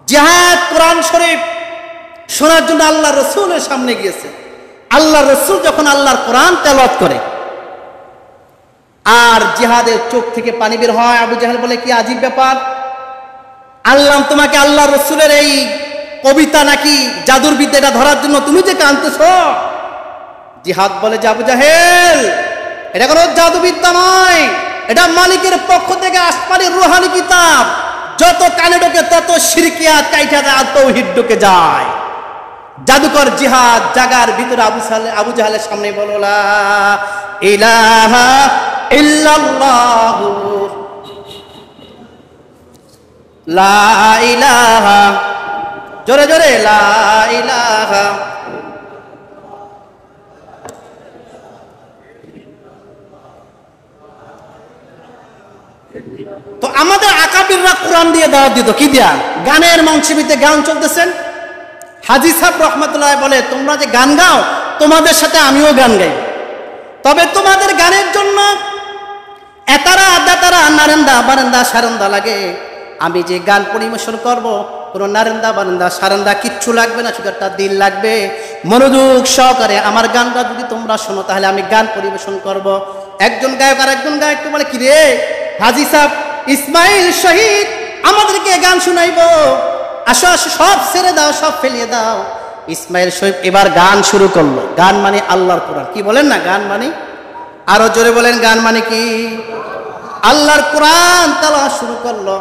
জিহাদ কোরআন শরীফ শোনার জন্য আল্লাহ রসুলের সামনে গিয়েছে। আল্লাহ রসুল যখন আল্লাহর কোরআন তেলাওয়াত করে আর জিহাদের চোখ থেকে পানি বের হয়, আবু জাহেল বলে কি আজীব ব্যাপার, আল্লাহ তোমাকে আল্লাহ রসুলের এই কবিতা নাকি জাদুর বিদ্যাটা ধরার জন্য তুমি যে কাঁদতেছ? জিহাদ বলে যে আবু জাহেল, এটা কোনো জাদুবিদ্যা নয়, এটা মালিকের পক্ষ থেকে আসমানি রুহানি কিতাব। যত কানে ঢোকে তত শিরকিয়াত কাইটা যায়, তাওহীদ ঢুকে যায়। জাদুকর জিহাদ জাগার ভিতরে আবু জাহেলের সামনে বলো লা ইলাহা ইল্লাল্লাহ, লা ইলাহা, জোরে জোরে লা ইলাহা। তো আমাদের আকাবিররা কোরআন দিয়ে দাওয়াত দিত, কি দিয়া? গানের মঞ্চবিতে গান চলতেছেন, হাজী সাহেব রহমতুল্লাহ বলে, তোমরা যে গান গাও তোমাদের সাথে আমিও গান গাই, তবে তোমাদের গানের জন্য এতারা দাতারা নারেন্দা বারেন্দা সারেন্দা লাগে। আমি যে গান পরিবেশন করব কোনো নারেন্দা বারেন্দা সারেন্দা কিচ্ছু লাগবে না, শুধু একটা দিল লাগবে। মনোযোগ সহকারে আমার গানটা যদি তোমরা শোনো তাহলে আমি গান পরিবেশন করব। একজন গায়ক আর একজন গায়ককে বলে, কি রে হাজী সাহেব ইসমাইল শহীদ আমাদেরকে গান শুনাইবো, আসো আসো সব ছেড়ে দাও, সব ফেলিয়ে দাও। ইসমাইল শহীদ এবার গান শুরু করলো। গান মানে আল্লাহর কোরআন। কি বলেন না গান মানে? আরো জোরে বলেন গান মানে কি? আল্লাহর কোরআন তেলাওয়াত শুরু করলো।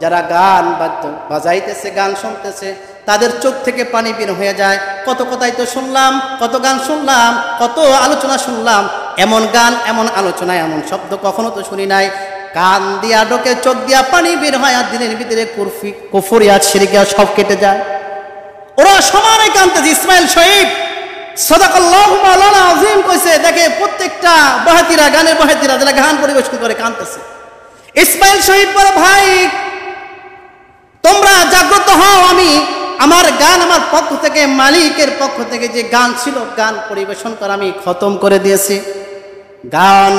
যারা গান বাজাইতেছে গান শুনতেছে তাদের চোখ থেকে পানি বের হয়ে যায়। কত কথাই তো শুনলাম, কত গান শুনলাম, কত আলোচনা শুনলাম, এমন গান এমন আলোচনা এমন শব্দ কখনো তো শুনি নাই। কান দিয়া ঢোকে, চোখ দিয়া পানি বের হয়, আর দিনের ভিতরে কুফরিয়াত শিরকিয়াত সব কেটে যায়। ওরা সমানে কাঁদতেছে। ইসমাইল শহীদ সাদাকাল্লাহু মাওলানা আযীম কইছে, দেখে প্রত্যেকটা বহাতিরা গানের বহাতিরা যারা গান পরিবেশন করে কাঁদতেছে। ইসমাইল শহীদ বলে, ভাই তোমরা জাগ্রত হও, আমি আমার গান আমার পক্ষ থেকে মালিকের পক্ষ থেকে যে গান ছিল গান পরিবেশন করা আমি খতম করে দিয়েছি। গান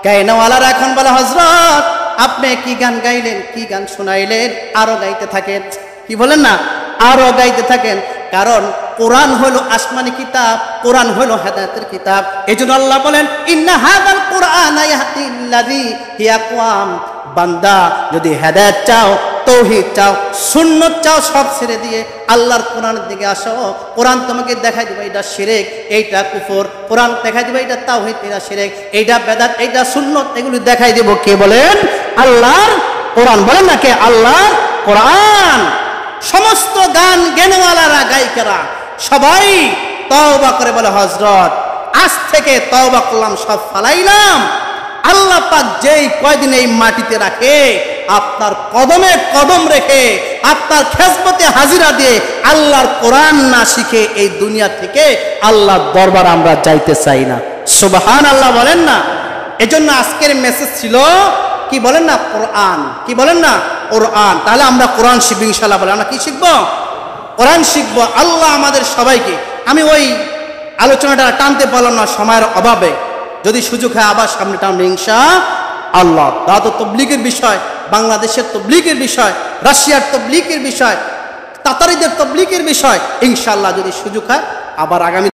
গাইনওয়ালারা এখন বলে, হযরত আপনি কি গান গাইলেন, কি গান শোনাইলেন, আরো গাইতে থাকেন। কি বলেন না? আরো গাইতে থাকেন। কারণ কোরআন হলো আসমানি কিতাব, কোরআন হলো হেদায়েতের কিতাব। এজন্য আল্লাহ বলেন, ইন্না হাযাল কুরআনা ইয়াহদি লিল্লাযী হিয়া আকওয়াম। বান্দা যদি হেদায়েত চাও, তৌহিদ চাও, সুন্নাত চাও, সব ছেড়ে দিয়ে আল্লাহর কোরআনের দিকে আসো। কোরআন তোমাকে দেখাই দিবে এটা শিরক, এইটা কুফর। কোরআন দেখাই দিবে এটা তাওহীদ, এটা শিরক, এইটা বেদাত, এইটা সুন্নাত, এগুলো দেখাই দেব। কে বলেন? আল্লাহর কোরআন। বলেন না কে? আল্লাহর কোরআন। সমস্ত গান জ্ঞানওয়ালারা গায়িকারা সবাই তওবা করে বলে, হযরত আজ থেকে তওবা করলাম, সব ফালাইলাম। আল্লাহ পাক যেই কয়দিন এই মাটিতে রাখে, আপনার কদমে কদম রেখে, আপনার খেজমতে হাজিরা দিয়ে আল্লাহর কোরআন না শিখে এই দুনিয়া থেকে আল্লাহর দরবার আমরা যাইতে চাই না। সুবহানাল্লাহ বলেন না? এজন্য আজকের মেসেজ ছিল কি বলেন না? কোরআন। কি বলেন না? কোরআন। তাহলে আমরা কোরআন শিখব ইনশাআল্লাহ। বলে আমরা কি শিখবো? কোরআন শিখবো। আল্লাহ আমাদের সবাইকে, আমি ওই আলোচনাটা টানতে পারলাম না সময়ের অভাবে, যদি সুযোগ হয় আবার সামনে টানবো ইনশাআল্লাহ। দাওয়াত তাবলীগের বিষয়, বাংলাদেশের তাবলীগের বিষয়, রাশিয়ার তাবলীগের বিষয়, তাতারিদের তাবলীগের বিষয় ইনশাআল্লাহ যদি সুযোগ হয় আবার আগামী